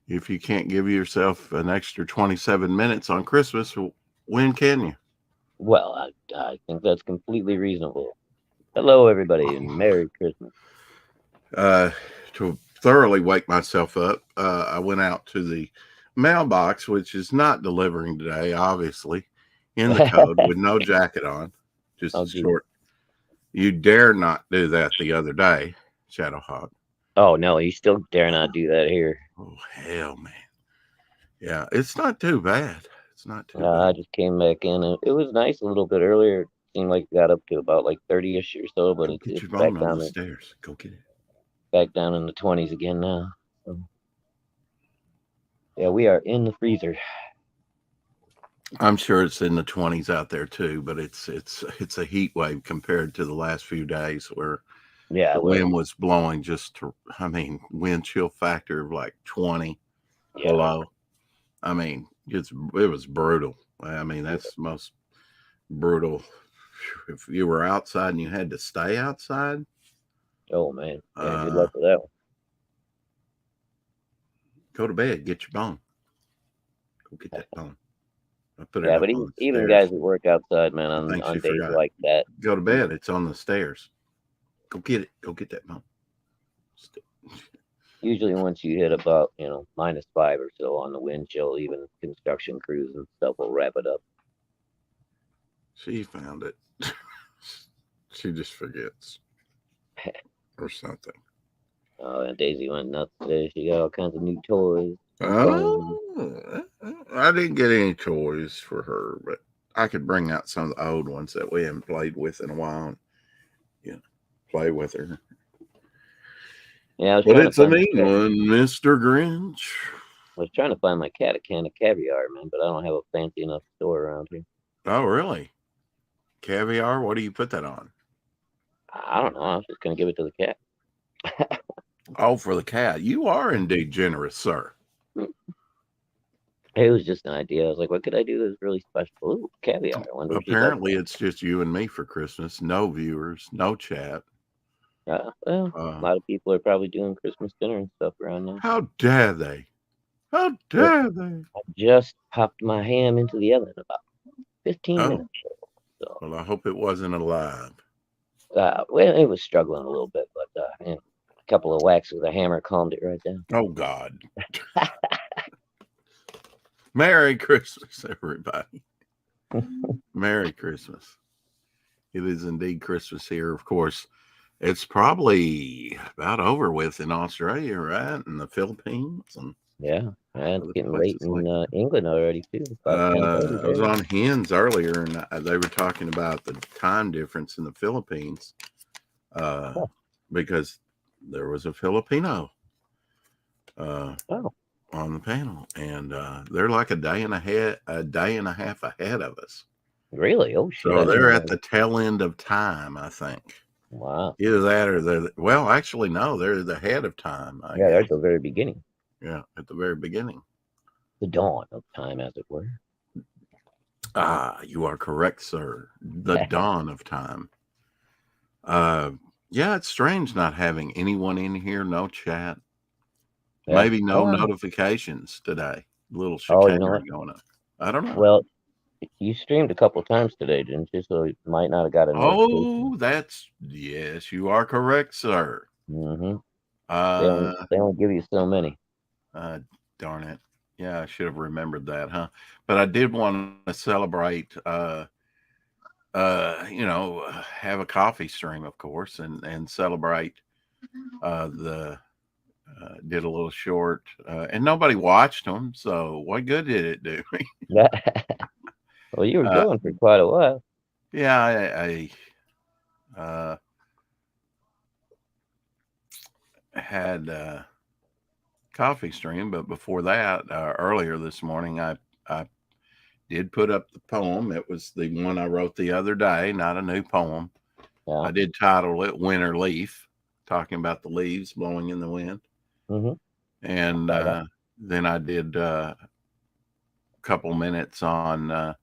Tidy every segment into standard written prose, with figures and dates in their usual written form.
If you can't give yourself an extra 27 minutes on Christmas, when can you? Well, I think that's completely reasonable. Hello, everybody, and Merry Christmas. Uh, to thoroughly wake myself up, I went out to the mailbox, which is not delivering today, obviously, in the code with no jacket on, Oh, just geez. short. You dare not do that the other day, Shadowhawk. Oh, no, you still dare not do that here. Oh, hell, man. Yeah, it's not too bad. It's not too I bad. just came back in, and it was nice a little bit earlier. It seemed like it got up to about like 30-ish or so, but Go get it's your bone on the stairs. Go get it. back down in the 20s again now. So, yeah, we are in the freezer. I'm sure it's in the 20s out there too, but it's a heat wave compared to the last few days where Yeah, the well, wind was blowing just to, I mean, wind chill factor of like 20 yeah, below. I mean, it was brutal. I mean, yeah. that's the most brutal. If you were outside and you had to stay outside, Oh man, yeah. Good uh, luck with that one. go to bed, get your bone. Go get that bone. I put it Yeah, up but on even the even guys stairs. that work outside, man, I on think she days forgot. like that, Go to you bed. It's on the stairs. Go get it. Go get that bone. usually once you hit about -5 or so on the wind chill, even construction crews and stuff will wrap it up. She found it. She just forgets or something. Oh, and Daisy went nuts today. She got all kinds of new toys, new phones. Oh, I didn't get any toys for her, but I could bring out some of the old ones that we haven't played with in a while and you know, play with her. Yeah, I was But trying to it's a find my mean cat. one, Mr. Grinch. I was trying to find my cat a can of caviar, man, but I don't have a fancy enough store around here. Oh, really? Caviar? What do you put that on? I don't know. I was just gonna give it to the cat. Oh, for the cat. You are indeed generous, sir. It was just an idea. I was like, what could I do that's really special? Ooh, caviar. I wonder if she'd like Apparently, it's just you and me for Christmas. No viewers, no chat. that. Well, a Uh, lot of people are probably doing Christmas dinner and stuff around now. how dare they? How Well, dare they? I just popped my ham into the oven about 15 Oh, minutes ago. So, well, I hope it wasn't alive. well, it was struggling a little bit, but a couple of whacks with a hammer calmed it right down. Oh, God. Merry Christmas, everybody. Merry Christmas. It is indeed Christmas here. Of course, it's probably about over with in Australia, right? And the Philippines and Yeah, it's other getting late places like in that. England already too. About 10:30 I was there. on Hens earlier, and they were talking about the time difference in the Philippines uh, Oh, because there was a Filipino uh, oh, on the panel, and they're like a day and a half ahead of us. really? Oh shit! So I didn't they're know at that. the tail end of time, I think. Wow. Either that or well, actually, no, they're the head of time, I Yeah, guess. there's the very beginning, Yeah, at the very beginning. the dawn of time, as it were. Ah, you are correct, sir. The dawn of time. Uh, yeah, it's strange not having anyone in here, no chat, Yeah. maybe no Oh, notifications today. Little oh, you know what? chicanery going on. I don't know. Well, you streamed a couple times today, didn't you? So you might not have got a notification. Oh, yes, you are correct, sir. Mm-hmm. They only Uh, they only give you so many. uh, darn it. Yeah, I should have remembered that, huh? But I did want to celebrate, have a coffee stream, of course, and celebrate the did a little short, and nobody watched them. So what good did it do me? Yeah. Well, you were uh, going for quite a while. yeah, I had coffee stream, but before that, earlier this morning, I did put up the poem. It was the one I wrote the other day, not a new poem. Yeah. I did title it "Winter Leaf," talking about the leaves blowing in the wind, Mm-hmm. and Saw that. then I did couple minutes on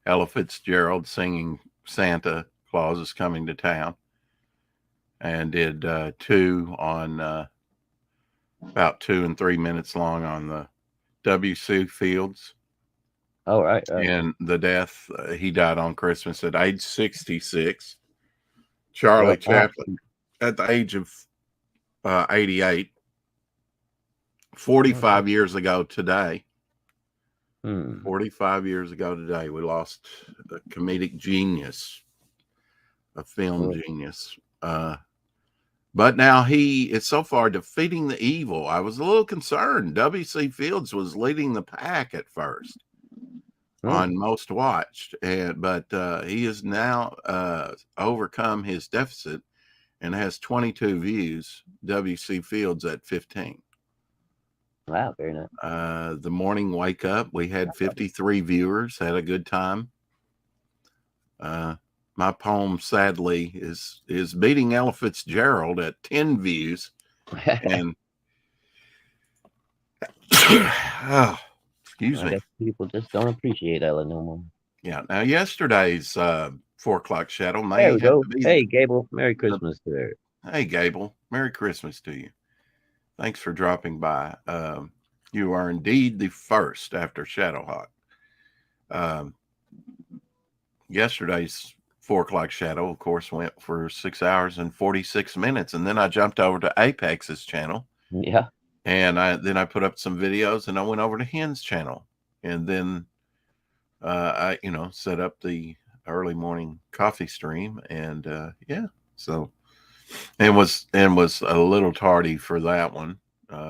Ella Fitzgerald singing Santa Claus is coming to town, and did two on about 2 and 3 minutes long on the W.C. Fields. Oh, right. And the death, he died on Christmas at age 66. Charlie Well, Chaplin at the age of 88, 45 years ago today. 45 years ago today, we lost a comedic genius, a film genius. But now he is so far defeating the evil. I was a little concerned. W.C. Fields was leading the pack at first on most watched, but he has now overcome his deficit and has 22 views. W.C. Fields at 15. Wow, very nice. The morning wake up, we had 53 viewers. Had a good time. My poem, sadly, is beating Ella Fitzgerald at 10 views, and excuse me. People just don't appreciate Ella no more. Yeah. Now, yesterday's 4 o'clock shadow may there we have go. to be. Hey, Gable, Merry Christmas to her. Hey, Gable, Merry Christmas to you. Thanks for dropping by. You are indeed the first after Shadow Hawk. Yesterday's 4 o'clock shadow, of course, went for 6 hours and 46 minutes, and then I jumped over to Apex's channel. Yeah. And I put up some videos, and I went over to Hen's channel, and then I set up the early morning coffee stream, and so and was a little tardy for that one.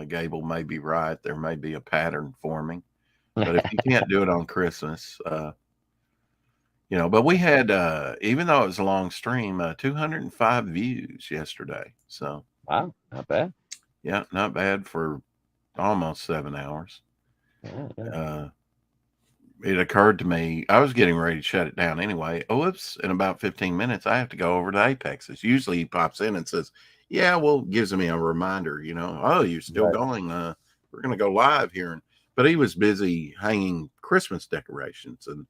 Gable may be right. There may be a pattern forming, but if you can't do it on Christmas, but we had, even though it was a long stream, 205 views yesterday. So wow, not bad. Yeah, not bad for almost 7 hours. It occurred to me, I was getting ready to shut it down anyway. Whoops, in about 15 minutes, I have to go over to Apex's. Usually he pops in and says, yeah, well, gives me a reminder, oh, you're still going. We're going to go live here. But he was busy hanging Christmas decorations and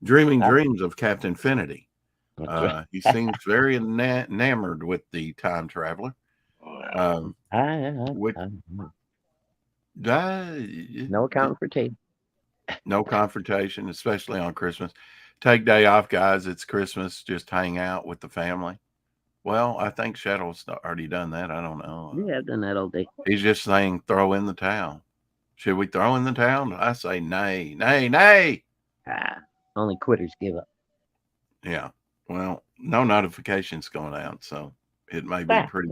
dreaming dreams of Captain Finity. He seems very enamored with the time traveler. No accounting for tape. No confrontation, especially on Christmas. Take day off, guys. It's Christmas. Just hang out with the family. Well, I think Shadow's already done that. I don't know. Yeah, I've done that all day. He's just saying throw in the towel. Should we throw in the towel? I say nay, nay, nay. Only quitters give up. Yeah. Well, no notifications going out, so it may be pretty.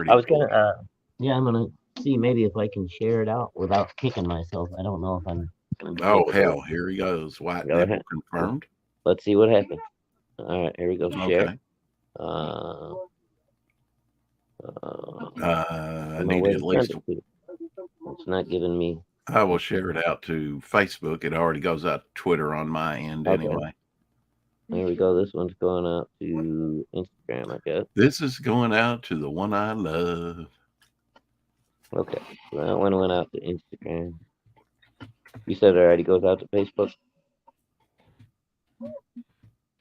I was gonna, I'm gonna see maybe if I can share it out without kicking myself. I don't know if I'm gonna be Oh hell, here he goes. White nipple confirmed. Let's see what happens. All right, here we go. Share. Okay. I need at least. It's not giving me. I will share it out to Facebook. It already goes out to Twitter on my end anyway. There we go. This one's going out to Instagram, I guess. This is going out to the one I love. Okay. So that one went out to Instagram. You said it already goes out to Facebook?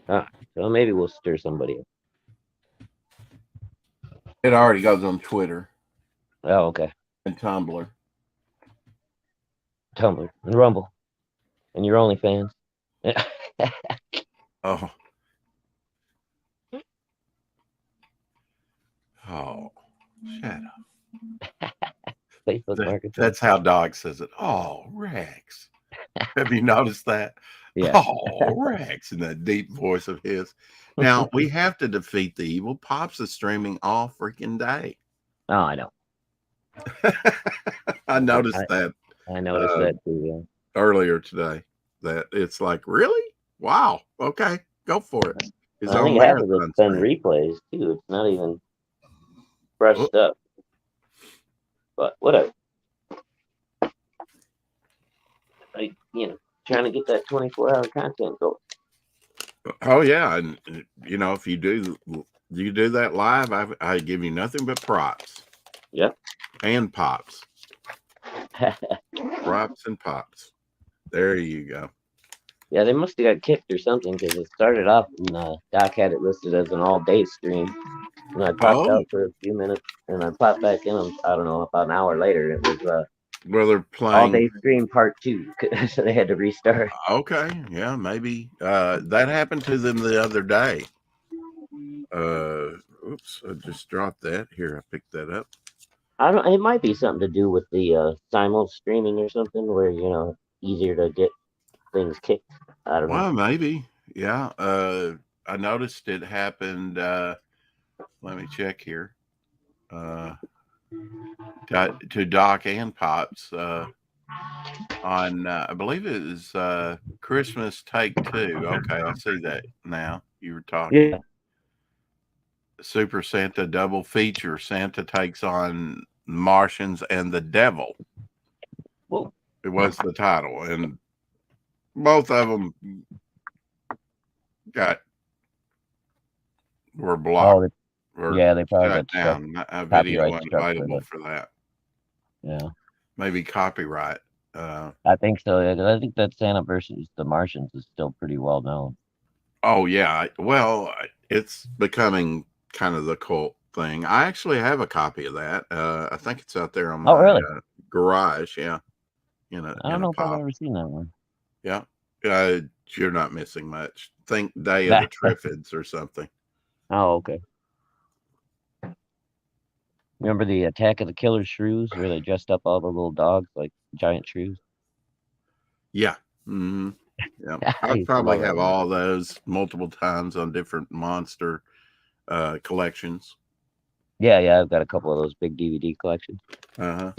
So maybe we'll stir somebody up. It already goes on Twitter. Oh, okay. And Tumblr. Tumblr and Rumble. And your OnlyFans. Oh. Oh, shut up. Facebook that's how Dog says it. Oh, Rex. Have you noticed that? Yeah. Oh, Rex, in that deep voice of his. Now, we have to defeat the evil. Pops is streaming all freaking day. Oh, I know. I noticed that. I noticed that too, yeah. Earlier today. That it's like, really? Wow. Okay, go for it. I think half of it's been replays too. It's not even brushed up. But whatever. Trying to get that 24-hour content going. Oh yeah, and if you do that live, I give you nothing but props. Yep. And pops. Props and pops. There you go. Yeah, they must have got kicked or something because it started off and Doc had it listed as an all-day stream. And I popped out for a few minutes and I popped back in, I don't know, about an hour later. It was Well, they're All playing. Day Stream Part 2, so they had to restart. Okay, yeah, maybe that happened to them the other day. Oops, I just dropped that. Here, I picked that up. I don't. It might be something to do with the simul streaming or something, where easier to get things kicked. I don't know. Well, maybe. Yeah. I noticed it happened. Let me check here. To Doc and Pops on, I believe it was Christmas Take Two. Okay, I see that now. You were talking. Yeah. Super Santa double feature. Santa takes on Martians and the Devil. Whoa. It was the title, and both of them were blocked. Yeah, they probably shut got stuck. down. A video Copyright struck unavailable for that. Yeah, Maybe copyright. I think so. Yeah, 'cause I think that Santa versus the Martians is still pretty well known. Oh yeah. Well, it's becoming kind of the cult thing. I actually have a copy of that. I think it's out there on my really? garage. Yeah. I don't know if I've ever seen that one. Yeah. You're not missing much. Think Day of the Triffids or something. Oh, okay. Remember the Attack of the Killer Shrews, where they dressed up all the little dogs like giant shrews? Yeah. Mm-hmm. Yeah. I I used to probably love have that. all those multiple times on different monster collections. Yeah, I've got a couple of those big DVD collections. Uh-huh.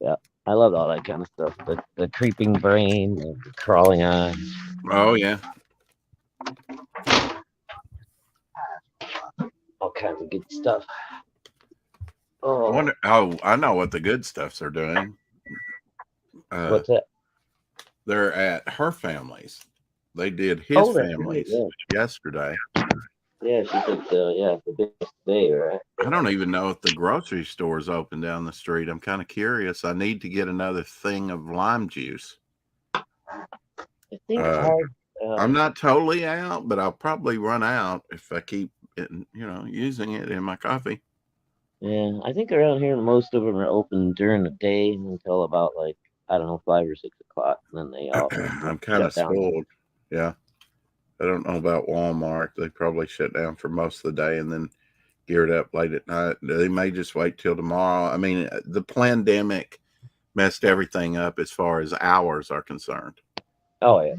Yeah, I love all that kind of stuff. The creeping brain, the crawling eyes. Oh yeah. All kinds of good stuff. I Oh, wonder. Oh, I know what the good stuffs are doing. what's that? They're at her family's. They did his Oh, that's right, family's yeah. yesterday. Yeah, she's at the big day, right? I don't even know if the grocery store's open down the street. I'm kind of curious. I need to get another thing of lime juice. I think it's hard. I'm not totally out, but I'll probably run out if I keep using it in my coffee. Yeah, I think around here most of them are open during the day until about 5 or 6 o'clock, and then they all I'm kind of spoiled. Yeah. I don't know about Walmart. They probably shut down for most of the day and then geared up late at night. They may just wait till tomorrow. I mean, the pandemic messed everything up as far as hours are concerned. Oh, yeah.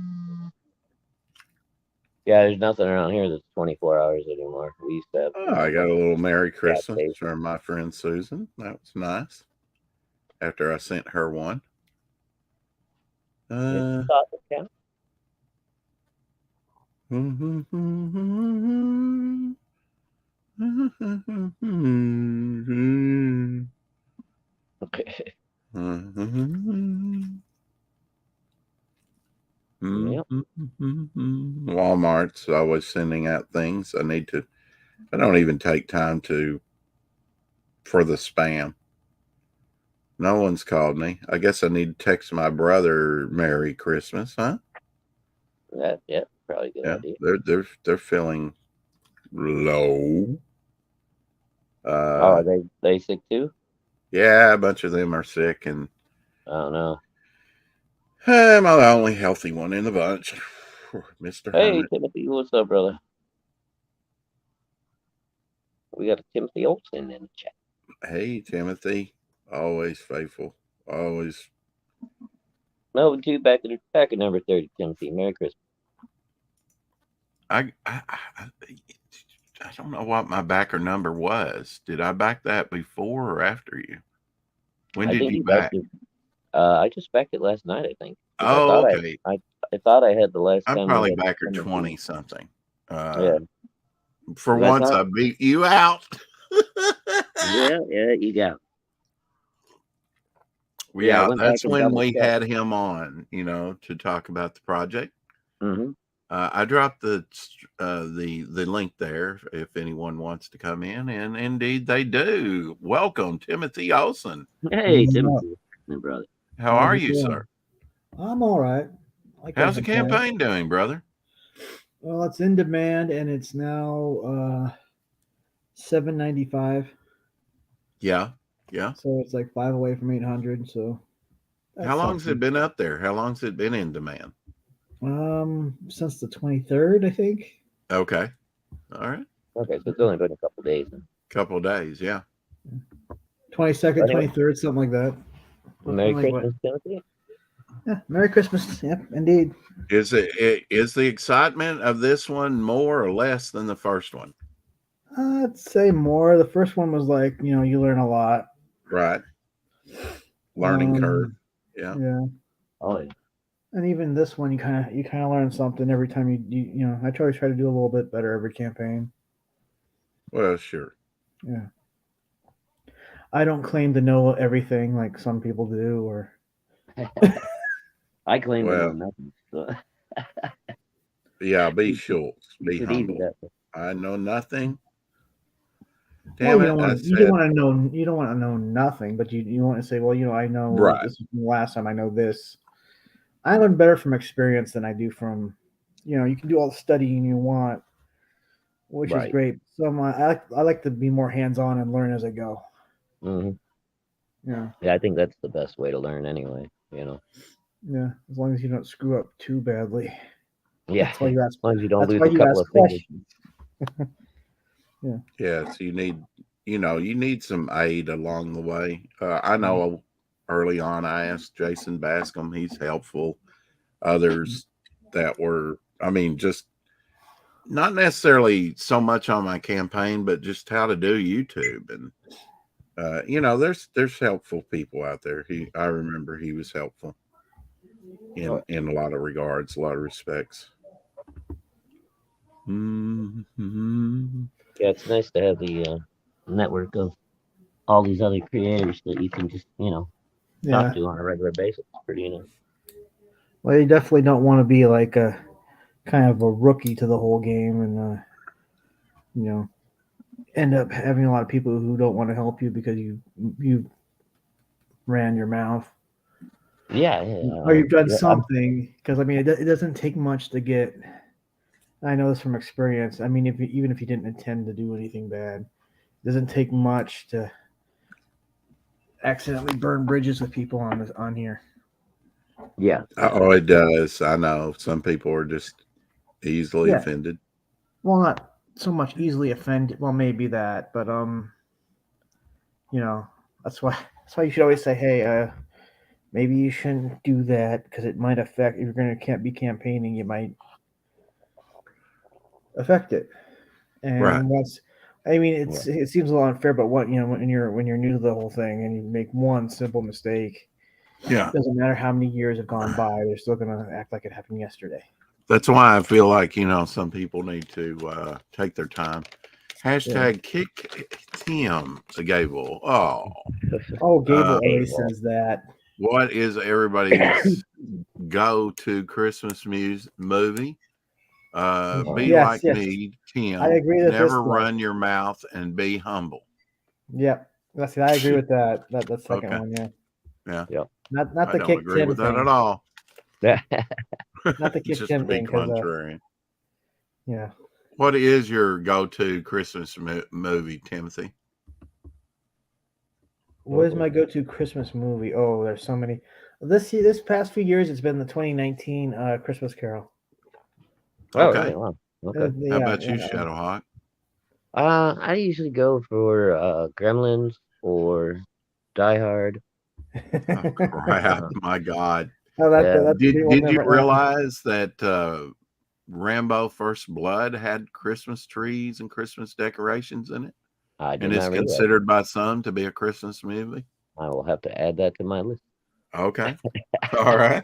Yeah, there's nothing around here that's 24 hours anymore. We used to have. I got a little Merry Christmas from my friend Susan. That was nice. After I sent her one. Okay. Yep. Walmart's always sending out things. I don't even take time for the spam. No one's called me. I guess I need to text my brother Merry Christmas, huh? Yeah, probably a good idea. They're feeling low. Are they sick too? Yeah, a bunch of them are sick, and I don't know. I'm the only healthy one in the bunch. Mr. Hey, Hermit. Timothy, what's up, brother? We got a Timothy Olsen in the chat. Hey, Timothy. Always faithful. Always. Melvin 2 back at number 30, Timothy. Merry Christmas. I don't know what my backer number was. Did I back that before or after you? When did you back? I just backed it last night, I think. Oh, okay. I thought I had the last time. I'm probably backer 20 something. Yeah. For once, I beat you out. Yeah, you got. Yeah, that's when we had him on, to talk about the project. Mm-hmm. I dropped the link there if anyone wants to come in, and indeed they do. Welcome, Timothy Olsen. Hey, Timothy, my brother. How are you, sir? I'm all right. How's the campaign doing, brother? Well, it's in demand, and it's now $7.95. Yeah. Yeah. So it's like 5 away from 800. So How that's long's it something. been up there? How long's it been in demand? Since the 23rd, I think. Okay. All right. Okay, so it's only been a couple days. Couple of days. Yeah. 22nd, Anyway. 23rd, something like that. Merry Like what? Christmas, Timothy. Yeah, Merry Christmas. Yep, indeed. Is is the excitement of this one more or less than the first one? I'd say more. The first one was like, you learn a lot. Right. Learning curve. Um, Yeah. yeah. Oh, yeah. And even this one, you kind of learn something every time I always try to do a little bit better every campaign. Well, sure. Yeah. I don't claim to know everything like some people do, or I claim to know Well, nothing. So. yeah, be short. Be Keep it easy, humble. that way. I know nothing. well, Damn it. I you don't said, want to know you don't want to know nothing, but you want to say, well, I know right. this is the last time I know this. I learn better from experience than I do from, you can do all the studying you want, which is Right. great. So I like to be more hands on and learn as I go. Hmm. Yeah, Yeah, I think that's the best way to learn anyway, you know. yeah. As long as you don't screw up too badly. Yeah, That's why you ask. as long as you don't That's lose why a you couple ask of fingers. questions. Yeah. Yes, you need some aid along the way. I know early on I asked Jason Bascom. He's helpful. Others that were, I mean, just not necessarily so much on my campaign, but just how to do YouTube. And there's helpful people out there. I remember he was helpful in a lot of regards, a lot of respects. Mm-hmm. Yeah, it's nice to have the network of all these other creators that you can just, talk Yeah. to on a regular basis. It's pretty, Well, you definitely don't want to be like a kind of a rookie to the whole game, and you know, end up having a lot of people who don't want to help you because you ran your mouth Yeah, or you've done yeah. something. Because I mean, it doesn't take much to get. I know this from experience. I mean, even if you didn't intend to do anything bad, it doesn't take much to accidentally burn bridges with people on here. Yeah. Oh, it does. I know some people are just easily Yeah. offended. Well, not so much easily offended. Well, maybe that, but that's why you should always say, hey, maybe you shouldn't do that because it might affect. If you're can't be campaigning, you might affect it. And Right. I mean, it seems a little unfair, but when you're new to the whole thing and you make one simple mistake, Yeah. it doesn't matter how many years have gone by, they're still gonna act like it happened yesterday. That's why I feel like, some people need to take their time. Hashtag kick Tim Gable. Oh, Gable always says that. What is everybody's go-to Christmas movie? Be Yes, like me, Tim. I agree with this, Never though. run your mouth and be humble. Yep. I agree with that. That second one, yeah. Yeah. Yep. Not I the don't kick agree Tim with thing. that at all. Not the kick Just Tim to be thing, because contrary. yeah. What is your go-to Christmas movie, Timothy? What is my go-to Christmas movie? Oh, there's so many. This past few years, it's been the 2019 Christmas Carol. Oh, Okay. really? Wow. Okay. How about you, Shadowhawk? I usually go for Gremlins or Die Hard. Oh, crap. My God. Oh, that's Did one you that realize that Rambo First Blood had Christmas trees and Christmas decorations in it? I did And it's not realize. considered by some to be a Christmas movie? I will have to add that to my list. Okay. All right.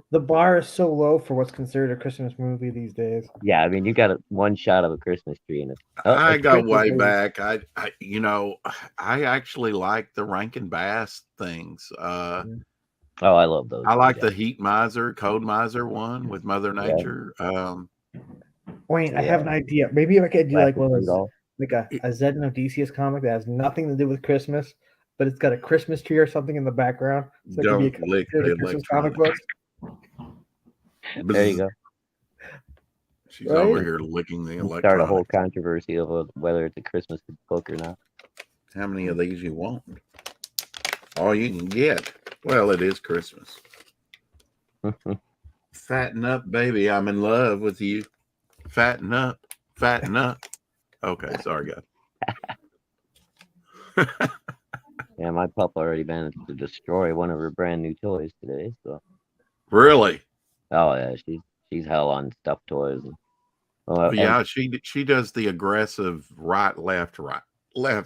the bar is so low for what's considered a Christmas movie these days. Yeah, I mean, you got one shot of a Christmas tree in it. I it's go Christmas way movie. back. I actually like the Rankin Bass things. Oh, I love those. I like the Heat Miser, Cold Miser one with Mother Yeah. Nature. Wait, I have an idea. Maybe I could do like one of those, like a Zed and Odysseus comic that has nothing to do with Christmas, but it's got a Christmas tree or something in the background. So it could be a Don't lick the Christmas comic electronic. books. There you go. She's Right? over here licking the electronic. Start a whole controversy over whether it's a Christmas book or not. how many of these you want. All you can get. Well, it is Christmas. Fatten up, baby. I'm in love with you. Fatten up. Fatten up. Okay, sorry, guys. Yeah, my pup already managed to destroy one of her brand new toys today. So, Really? oh yeah, she's hell on stuffed toys. And, Yeah, she does the aggressive right, left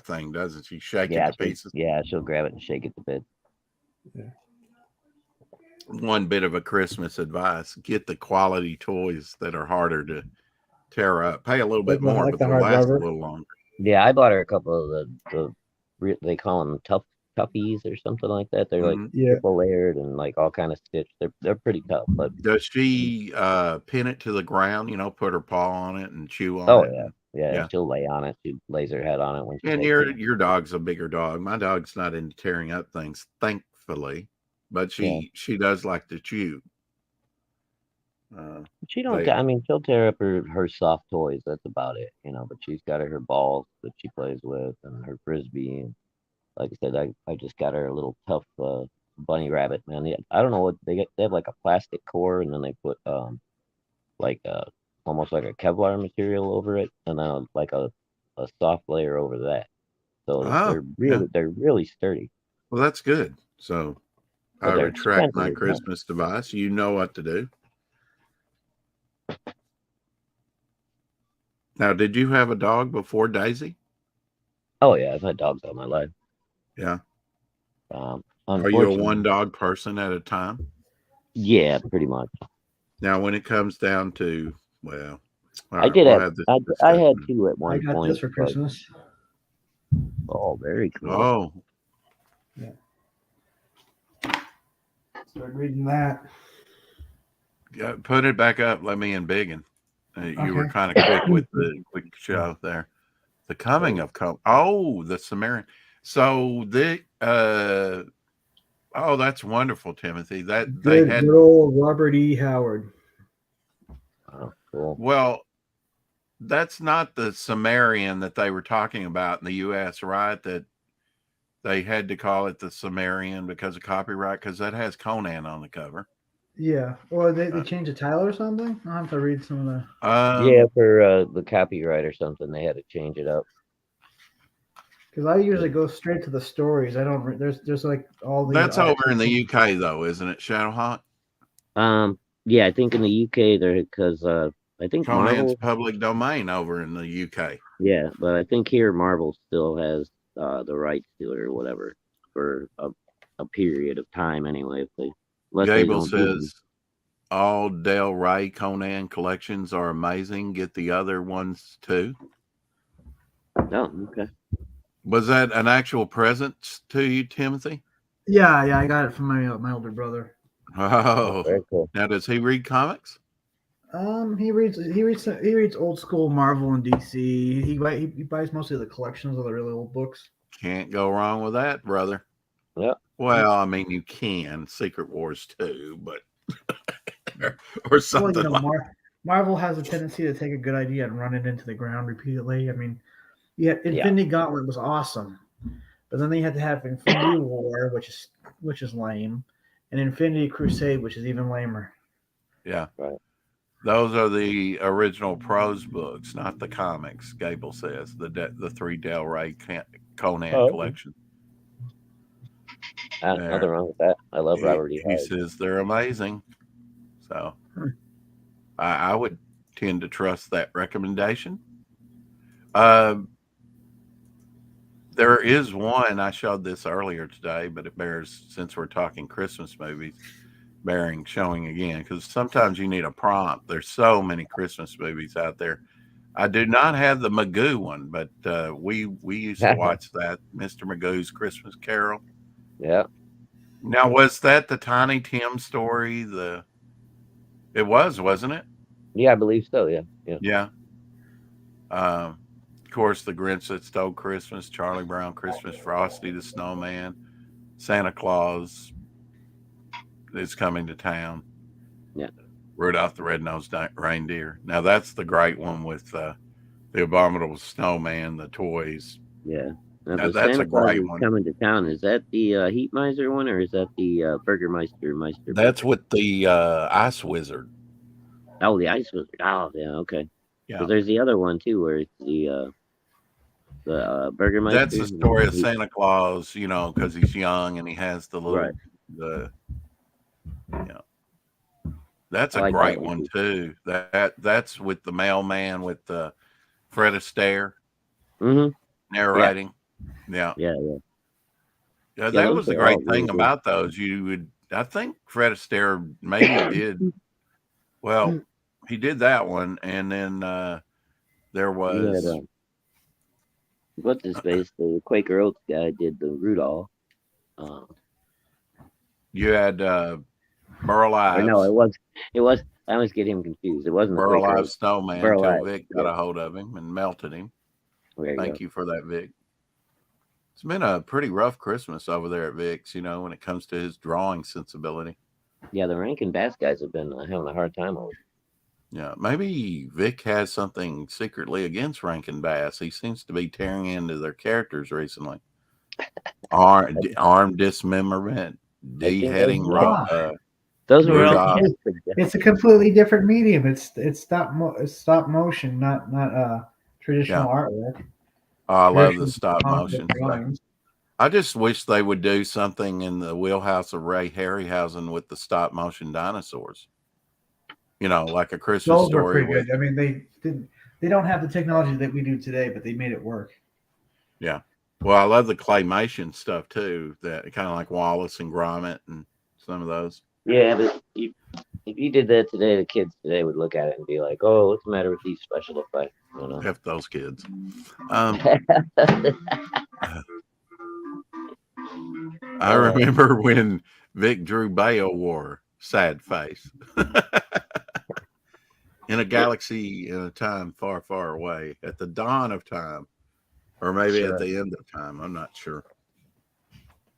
thing, doesn't she? Shake it to pieces. She'll grab it and shake it to bits. Yeah. One bit of a Christmas advice: get the quality toys that are harder to tear up. Pay a little bit more, but they'll last a little longer. Yeah, I bought her a couple of they call them toughies or something like that. They're like triple layered and like all kind of stitched. They're pretty tough. But does she pin it to the ground? Put her paw on it and chew on it. Oh yeah. She'll lay on it. She lays her head on it when she. And your dog's a bigger dog. My dog's not into tearing up things, thankfully, but she does like to chew. She don't. I mean, she'll tear up her soft toys. That's about it, But she's got her balls that she plays with and her frisbee. And like I said, I just got her a little tough bunny rabbit. Man, I don't know what they have like a plastic core, and then they put like almost like a Kevlar material over it, and then like a soft layer over that. So they're really sturdy. Well, that's good. So I retract my Christmas device. You know what to do. Now, did you have a dog before Daisy? Oh yeah, I've had dogs all my life. Yeah. Are you a one dog person at a time? Yeah, pretty much. Now, when it comes down to, well, I did have I had two at one point. I got this for Christmas. Oh, very cool. Oh. Yeah. Start reading that. Yeah, put it back up. Let me in biggin. You were kind of quick with the quick show there. The coming of the Sumerian. So that's wonderful, Timothy. Good old Robert E. Howard. Oh, cool. Well, that's not the Sumerian that they were talking about in the U.S., right? That they had to call it the Sumerian because of copyright, because that has Conan on the cover. Yeah. Well, they changed the title or something? I'll have to read some of the. For the copyright or something, they had to change it up. Because I usually go straight to the stories. I don't. There's like all the. That's over in the UK though, isn't it, Shadowhawk? Yeah, I think in the UK because I think Conan's Marvel public domain over in the UK. Yeah, but I think here Marvel still has the rights to it or whatever for a period of time anyway. Gable says all Del Rey Conan collections are amazing. Get the other ones too. Oh, okay. Was that an actual present to you, Timothy? Yeah, I got it from my older brother. Oh, very cool. Now, does he read comics? He reads old school Marvel and DC. He buys mostly the collections of the really old books. Can't go wrong with that, brother. Yeah. Well, I mean, you can Secret Wars too, but or something. Marvel has a tendency to take a good idea and run it into the ground repeatedly. I mean, Infinity Gauntlet was awesome, but then they had to have Infinity War, which is lame, and Infinity Crusade, which is even lamer. Yeah. Right. Those are the original prose books, not the comics. Gable says the 3 Del Rey Conan collection. Nothing wrong with that. I love Robert E. Howard. He says they're amazing. So I would tend to trust that recommendation. There is one, I showed this earlier today, but it bears, since we're talking Christmas movies, showing again, because sometimes you need a prompt. There's so many Christmas movies out there. I do not have the Magoo one, but we used to watch that, Mr. Magoo's Christmas Carol. Yeah. Now, was that the Tiny Tim story? It was, wasn't it? Yeah, I believe so. Yeah. Of course, The Grinch That Stole Christmas, Charlie Brown Christmas, Frosty the Snowman, Santa Claus is coming to town. Yeah. Rudolph the Red-Nosed Reindeer. Now, that's the great one with the Abominable Snowman, the toys. Yeah. Now, Now, the that's Santa a Claus great is one. coming to town. Is that the Heat Miser one, or is that the Burgermeister That's Burger? with the Ice Wizard. Oh, the Ice Wizard. Oh, yeah, okay. Yeah. Because there's the other one too, where it's the Burgermeister. That's the story of Santa Claus, you know, because he's young and he has the little, Right. That's I a like that great one one too. too. That's with the mailman with Fred Astaire Mm-hmm. narrating. Yeah. Yeah. Yeah, Yeah, that those was the are all great really thing good. about those. I think Fred Astaire maybe did. Well, he did that one, and then there You had was what's his face? The Quaker Oats guy did the Rudolph. you had Burl Or no, Ives, it was. I always get him confused. It wasn't the Burl Quaker Ives Oats. snowman Burl till Ives. Vic got Yeah, a hold of him and melted him. there you Thank go. you for that, Vic. It's been a pretty rough Christmas over there at Vic's, you know, when it comes to his drawing sensibility. Yeah, the Rankin Bass guys have been having a hard time over it. Yeah, maybe Vic has something secretly against Rankin Bass. He seems to be tearing into their characters recently. Arm dismemberment, I think beheading. those were all Rudolph. It's a completely different medium. It's stop motion, not traditional artwork. Oh, I love the Traditional stop comic motion book stuff. drawings. I just wish they would do something in the wheelhouse of Ray Harryhausen with the stop motion dinosaurs. You know, like a Christmas Those were story pretty with. good. I mean, they don't have the technology that we do today, but they made it work. Yeah. Well, I love the claymation stuff too. That kind of like Wallace and Gromit and some of those. Yeah, but if you did that today, the kids today would look at it and be like, "Oh, what's the matter with these special effects?" You know. F those kids. I remember when Vic Drew Bayo wore sad face in a galaxy in a time far, far away at the dawn of time, or maybe at the end of time. I'm not sure.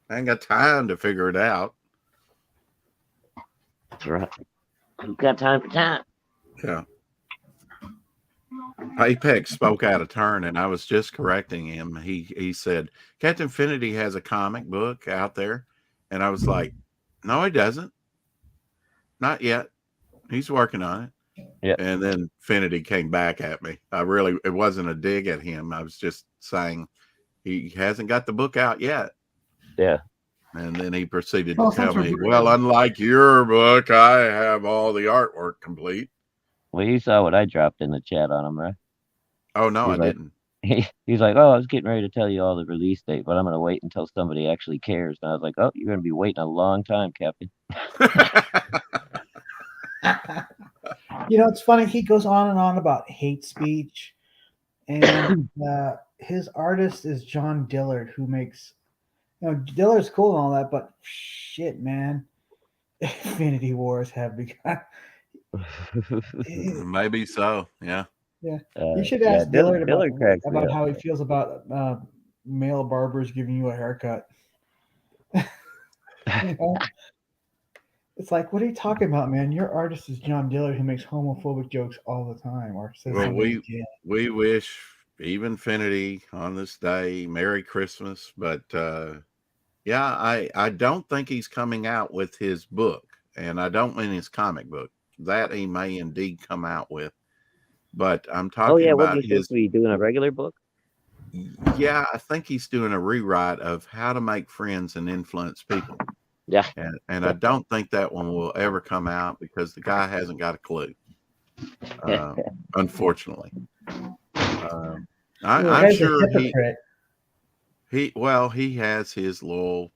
I ain't got time to figure it out. That's right. You've got time for time. Yeah. Apex spoke out of turn, and I was just correcting him. He said Captain Finity has a comic book out there, and I was like, no, he doesn't. Not yet. He's working on it. Yeah. And then Finity came back at me. It wasn't a dig at him. I was just saying he hasn't got the book out yet. Yeah. And then he proceeded to tell me, well, unlike your book, I have all the artwork complete. Well, you saw what I dropped in the chat on him, right? Oh, no, I didn't. He's like, oh, I was getting ready to tell you all the release date, but I'm going to wait until somebody actually cares. And I was like, oh, you're going to be waiting a long time, Captain. You know, it's funny. He goes on and on about hate speech, and his artist is John Dillard, who makes. You know, Dillard's cool and all that, but shit, man, Infinity Wars have begun. Maybe so. Yeah. Yeah. You should ask Dillard about how he feels about male barbers giving you a haircut. You know? It's like, what are you talking about, man? Your artist is John Dillard, who makes homophobic jokes all the time, or says we wish even Finity on this day Merry Christmas, but yeah, I don't think he's coming out with his book, and I don't mean his comic book. That he may indeed come out with, but I'm talking about his. Supposed to be doing a regular book? Yeah, I think he's doing a rewrite of How to Make Friends and Influence People. Yeah. And I don't think that one will ever come out because the guy hasn't got a clue. Unfortunately. I'm sure he has his loyal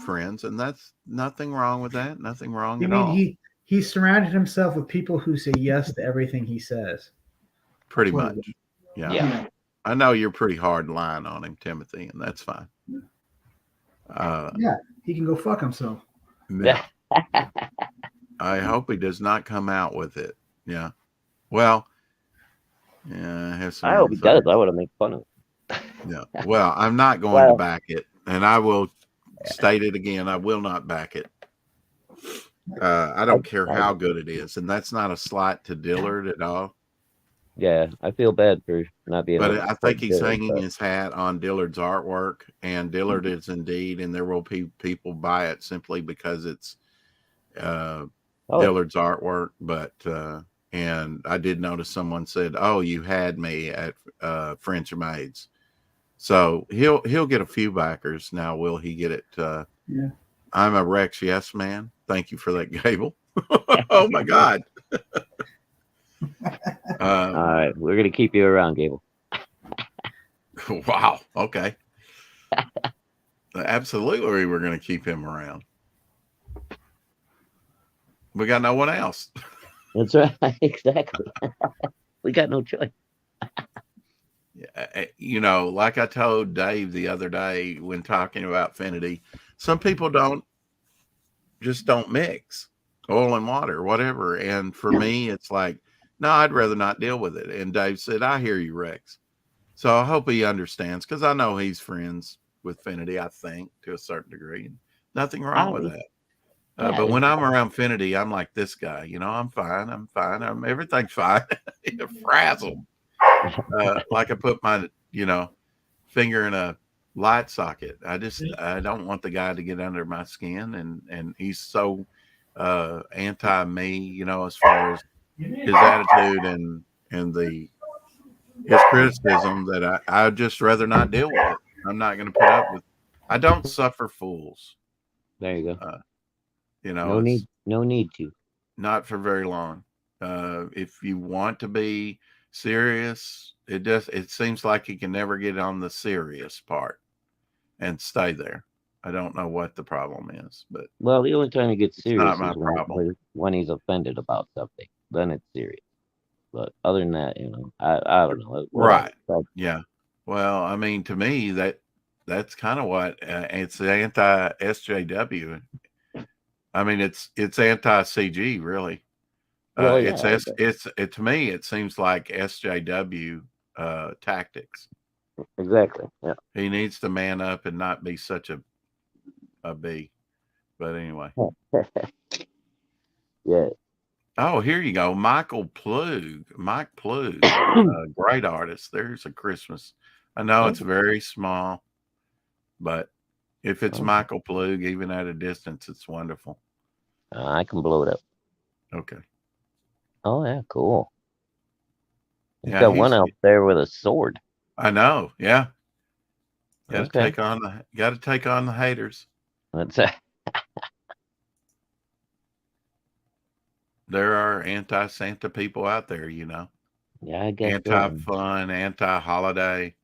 friends, and that's nothing wrong with that. Nothing wrong at all. He surrounded himself with people who say yes to everything he says. Pretty much. Yeah. I know you're pretty hard line on him, Timothy, and that's fine. Yeah, he can go fuck himself. Yeah. I hope he does not come out with it. Yeah. Well, yeah, I hope he does. I want to make fun of it. Yeah. Well, I'm not going to back it, and I will state it again. I will not back it. I don't care how good it is, and that's not a slight to Dillard at all. Yeah, I feel bad for not being But able to I support think he's Dillard, hanging but his hat on Dillard's artwork, and Dillard is indeed, and there will be people buy it simply because it's uh, oh, Dillard's artwork. But and I did notice someone said, "Oh, you had me at French Maids," so he'll get a few backers now. Will he get it? Yeah. I'm a Rex Yes Man. Thank you for that, Gable. Oh my God. all right, we're gonna keep you around, Gable. Wow. Okay. Absolutely, we're going to keep him around. We got no one else. That's right, exactly. We got no choice. You know, like I told Dave the other day when talking about Finity, some people don't mix oil and water, whatever. And for me, it's like, no, I'd rather not deal with it. And Dave said, I hear you, Rex. So I hope he understands because I know he's friends with Finity, I think, to a certain degree. And nothing wrong with that. Yeah, But when I'm around Finity, I'm like this guy. You know, I'm fine. Everything's fine. Frazzled. Like I put my, finger in a light socket. I don't want the guy to get under my skin, and he's so anti me, as far as his attitude and his criticism that I'd just rather not deal with it. I'm not going to put up with. I don't suffer fools. there you go. No need to. Not for very long. If you want to be serious, it seems like you can never get on the serious part and stay there. I don't know what the problem is, but Well, the only time he gets it's not serious my is problem. when he's offended about something. Then it's serious. But other than that, I don't know. Right. Yeah. Well, I mean, to me, that's kind of what it's anti SJW. I mean, it's anti CG, really. Well, yeah, To me, it seems like SJW tactics. exactly. Yeah. He needs to man up and not be such a B. But anyway. Yeah. Oh, here you go. Mike Plug, great artist. There's a Christmas. I know it's very small, but if it's Michael Plug, even at a distance, it's wonderful. I can blow it up. Okay. Oh yeah, cool. He's got one out there with a sword. I know. Yeah. Got to take on the haters. That's There are anti-Santa people out there, Yeah, I guess anti-fun, anti-holiday.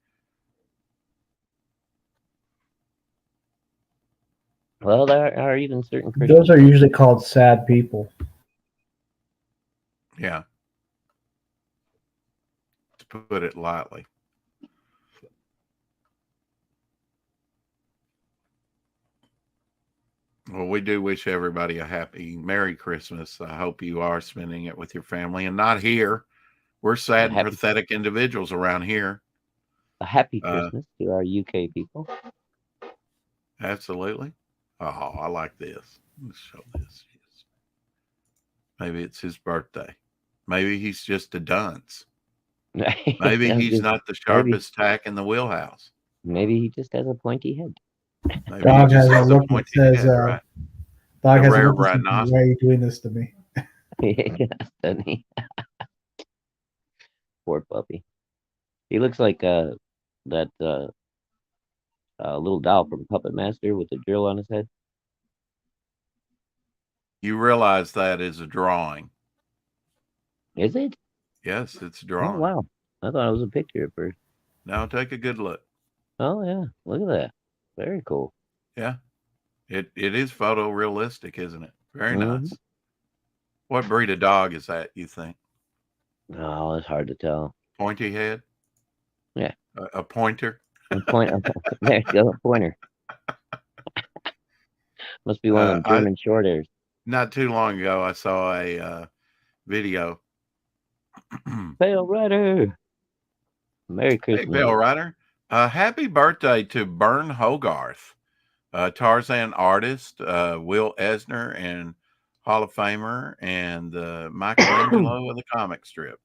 Well, there are even certain Christians. Those are usually called sad people. Yeah. To put it lightly. Well, we do wish everybody a happy Merry Christmas. I hope you are spending it with your family and not here. We're sad and pathetic individuals around here. A happy Christmas to our UK people. Absolutely. Oh, I like this. Let's show this. Maybe it's his birthday. Maybe he's just a dunce. Maybe he's not the sharpest tack in the wheelhouse. Maybe he just has a pointy head. Maybe Dog he just has a pointy head, right? Dog has a look that says, why are you doing this to me? Doesn't he? Poor puppy. He looks like that little doll from Puppet Master with the drill on his head. You realize that is a drawing. Is it? Yes, it's a drawing. Oh, wow. I thought it was a picture at first. Now take a good look. Oh, yeah. Look at that. Very cool. Yeah. It is photorealistic, isn't it? Very nice. What breed of dog is that, you think? Oh, it's hard to tell. Pointy head? Yeah. A pointer? There you go, a pointer. Must be one of them German short hairs. Not too long ago, I saw a video. Pale Rider. Merry Christmas. Hey, Pale Rider. Happy birthday to Bern Hogarth, Tarzan artist, Will Eisner, and Hall of Famer, and Michelangelo of the comic strip.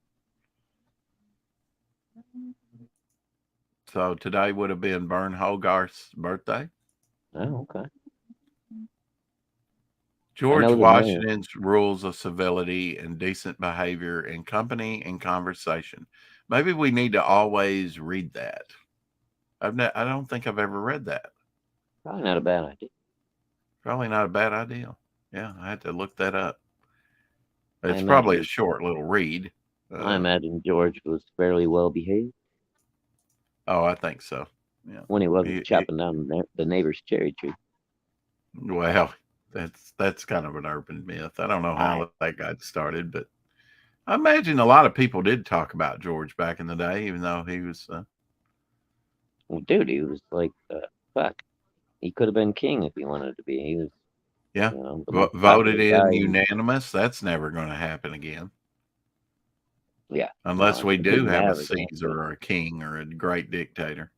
So today would have been Vern Hogarth's birthday. Oh, okay. George know the Washington's rules of civility and decent behavior in company and conversation. Maybe we need to always read that. I don't think I've ever read that. Probably not a bad idea. Probably not a bad idea. Yeah, I had to look that up. I It's probably a imagine- short little read. I imagine George was fairly well behaved Oh, I think so. Yeah. when he wasn't He- chopping down the neighbor's cherry tree. Well, that's kind of an urban myth. I don't know how that got started, but I imagine a lot of people did talk about George back in the day, even though he was. Well, dude, he was like, fuck. He could have been king if he wanted to be. He was, Yeah. you know, the most Voted popular in guy. unanimous. That's never going to happen again. Yeah. Unless we it do didn't have a matter then, Caesar or a king or a great dictator.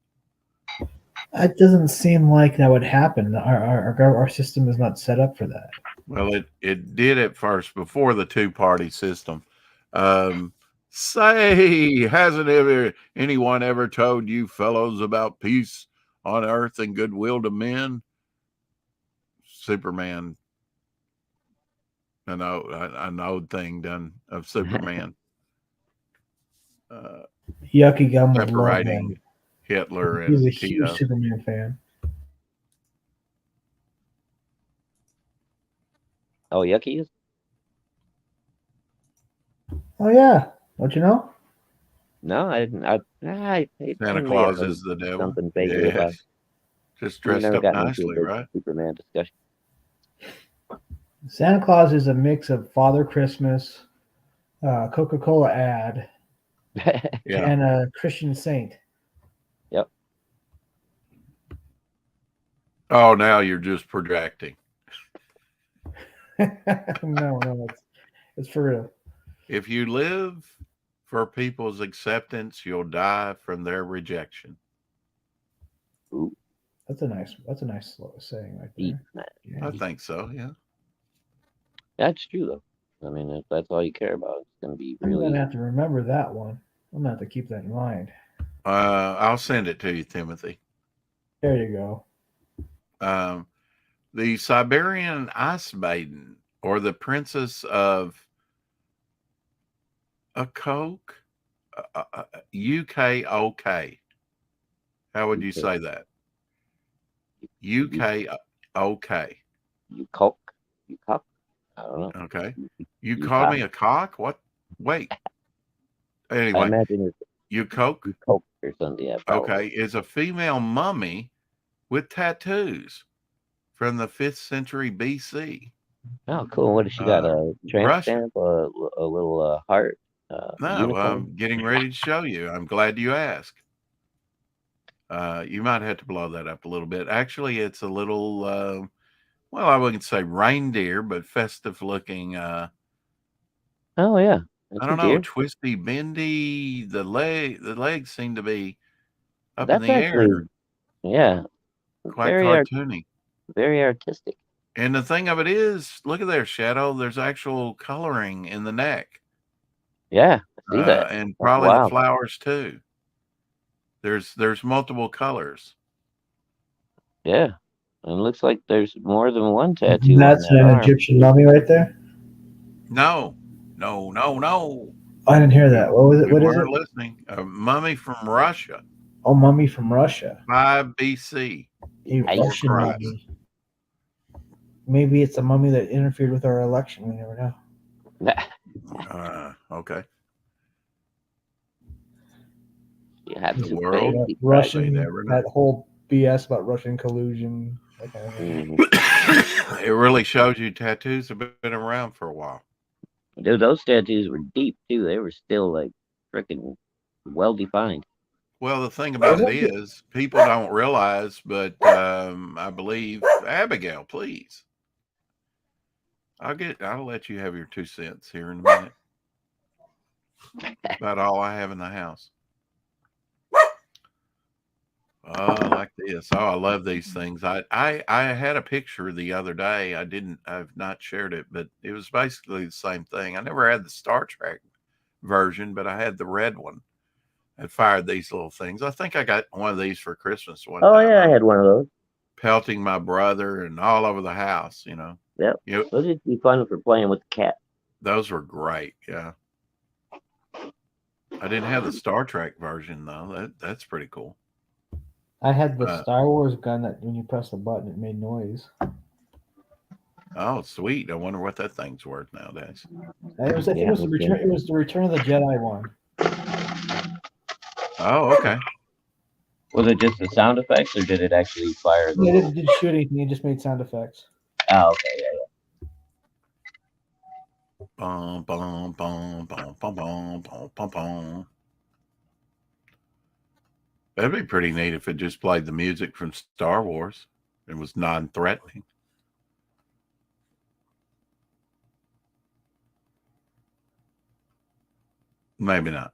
That doesn't seem like that would happen. Our system is not set up for that. Well, it did at first before the two-party system. Say, hasn't anyone ever told you fellows about peace on earth and goodwill to men? Superman, an old thing done of Superman. Yucky Gum would love Separating that. Hitler He's and a huge Tito. Superman fan. Oh, Yucky is? Oh yeah, don't you know? No, I didn't. Santa Claus is the devil. Something vaguely about Yes. Just We dressed never up got into a nicely, big right? Superman discussion. Santa Claus is a mix of Father Christmas, Coca-Cola ad, Yeah. and a Christian saint. Yep. Oh, now you're just projecting. No, it's for real. If you live for people's acceptance, you'll die from their rejection. That's a nice saying right Deep, there. man. Yeah. I think so, yeah. That's true, though. I mean, if that's all you care about, it's going to be I'm really. gonna have to remember that one. I'm gonna have to keep that in mind. I'll send it to you, Timothy. There you go. The Siberian Ice Maiden, or the Princess of Ukok, UKOK. How would you UK. say that? UKOK. You cock? I don't know. Okay. You You called cock. me a cock? What? Wait. I Anyway, imagine it's Ukok, you coke or something. Yeah, probably. okay, is a female mummy with tattoos from the 5th century BC. Oh, cool. What does she got? A tramp Russia. stamp? A little heart? No, unicorn? I'm getting ready to show you. I'm glad you asked. You might have to blow that up a little bit. Actually, it's a little, well, I wouldn't say reindeer, but festive looking. Oh, yeah. That's I a don't know, deer. twisty, bendy. The legs seem to be up That's in the actually, air, yeah, quite very cartoony. very artistic. And the thing of it is, look at there, Shadow. There's actual coloring in the neck. Yeah, I see that. And probably the wild. flowers too. There's multiple colors. Yeah. And it looks like there's more than one tattoo. That's on that an arm. Egyptian mummy right there. No. I didn't hear that. What was it? We What is it? weren't listening. A mummy from Russia, Oh, mummy from Russia. 5 BC. A Hey. Russian Christ. mummy. Maybe it's a mummy that interfered with our election. We never know. Okay. You have The to world? pay. Russian, never know. that whole BS about Russian collusion. That kind of thing. Mhm. It really shows you tattoos have been around for a while. Dude, those tattoos were deep too. They were still like freaking well defined. Well, the thing about it is, people don't realize, but I believe Abigail, please. I'll let you have your 2 cents here in a minute. About all I have in the house. Oh, like this. Oh, I love these things. I had a picture the other day. I've not shared it, but it was basically the same thing. I never had the Star Trek version, but I had the red one. and fired these little things. I think I got one of these for Christmas one Oh time. yeah, I had one of those. Pelting my brother and all over the house, you know. Yep. You, Those would be fun for playing with the cat. those were great. Yeah. I didn't have the Star Trek version though. That's pretty cool. I had the Star Wars gun that when you press the button, it made noise. Oh, sweet! I wonder what that thing's worth nowadays. It was, I think it was the return. It was the Return of the Jedi one. Oh, okay. Was it just the sound effects, or did it actually fire? Yeah, it didn't shoot anything. It just made sound effects. Oh, okay, yeah. Bum, bum, bum, bum, bum, bum, bum, bum, bum. That'd be pretty neat if it just played the music from Star Wars. It was non-threatening. Maybe not.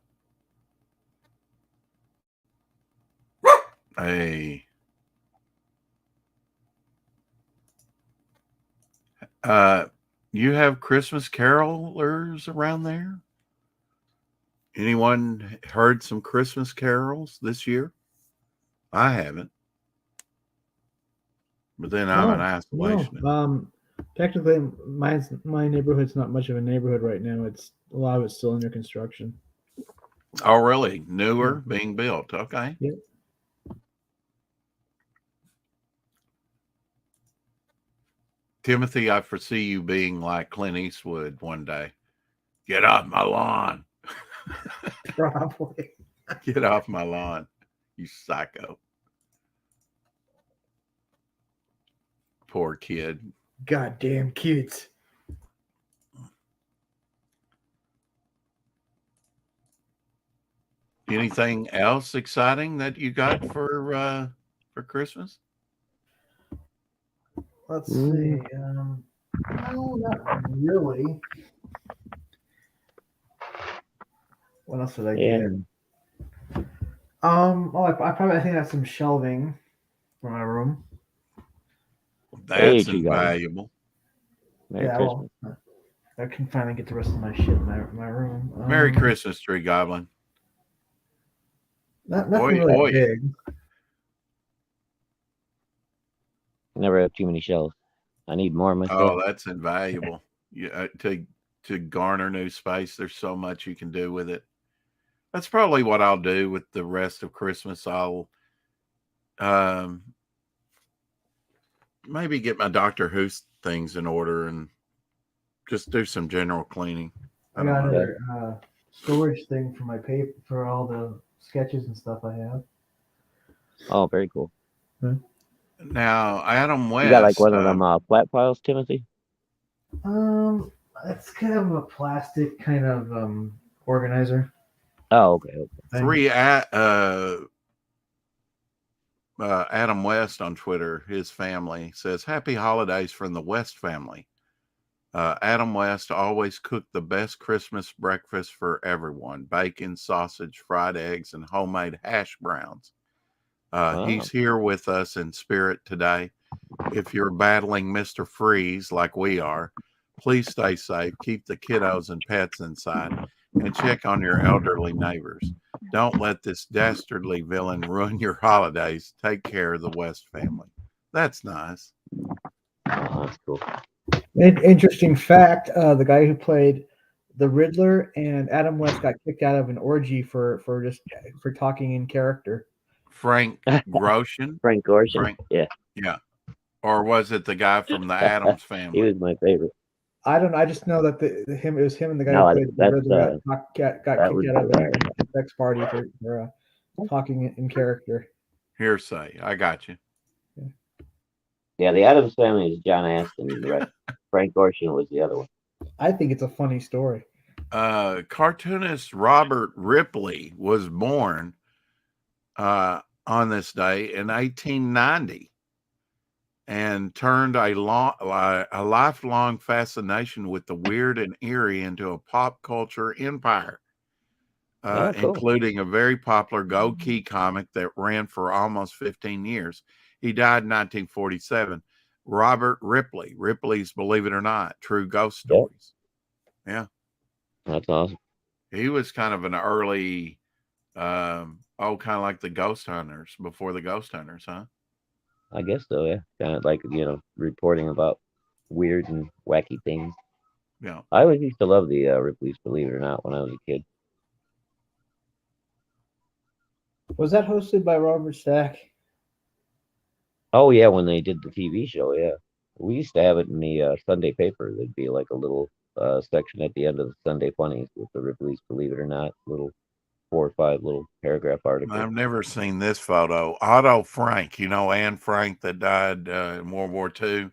Hey. You have Christmas carolers around there? Anyone heard some Christmas carols this year? I haven't. But then I'm in isolation. No. Technically, my neighborhood's not much of a neighborhood right now. It's a lot of it's still under construction. Oh, really? Newer being built. Okay. Yep. Timothy, I foresee you being like Clint Eastwood one day. Get off my lawn. Probably. Get off my lawn, you psycho. Poor kid. Goddamn kids. Anything else exciting that you got for Christmas? Let's see. No, not really. What else did I get? I think that's some shelving for my room. That's invaluable. Merry Christmas. Well, I can finally get the rest of my shit in my room. Merry Christmas, Tree Goblin. Nothing really big. Never have too many shelves. I need more myself. Oh, that's invaluable. Yeah, to garner new space. There's so much you can do with it. That's probably what I'll do with the rest of Christmas. I'll maybe get my Doctor Who things in order and just do some general cleaning. I got a storage thing for my paper for all the sketches and stuff I have. Oh, very cool. Now, Adam West. You got like one of them flat files, Timothy? It's kind of a plastic kind of organizer. Oh, okay. Three Adam West on Twitter, his family says, "Happy holidays from the West family. Adam West always cooked the best Christmas breakfast for everyone: bacon, sausage, fried eggs, and homemade hash browns. He's here with us in spirit today. If you're battling Mr. Freeze like we are, please stay safe, keep the kiddos and pets inside, and check on your elderly neighbors. Don't let this dastardly villain ruin your holidays. Take care of the West family." That's nice. Oh, that's cool. Interesting fact: the guy who played the Riddler and Adam West got kicked out of an orgy for talking in character. Frank Gorshin. Frank Gorshin. Yeah. Or was it the guy from the Adams Family? He was my favorite. I don't know. I just know that it was him and the guy who played the Riddler got kicked out of the sex party for talking in character. Hearsay. I got you. Yeah, the Adams Family is John Astin. Right? Frank Gorshin was the other one. I think it's a funny story. Cartoonist Robert Ripley was born on this day in 1890 and turned a lifelong fascination with the weird and eerie into a pop culture empire, cool. Including a very popular Gold Key comic that ran for almost 15 years. He died in 1947. Robert Ripley. Ripley's Believe It or Not, True Ghost Stories. Yeah. That's awesome. He was kind of an early kind of like the Ghost Hunters before the Ghost Hunters, huh? I guess so, yeah. Kind of like, reporting about weird and wacky things. Yeah. I always used to love the Ripley's Believe It or Not when I was a kid. Was that hosted by Robert Stack? Oh, yeah, when they did the TV show, yeah. We used to have it in the Sunday paper. There'd be like a little section at the end of the Sunday Funnies with the Ripley's Believe It or Not, little 4 or 5 little paragraph articles. I've never seen this photo. Otto Frank, Anne Frank that died in World War II,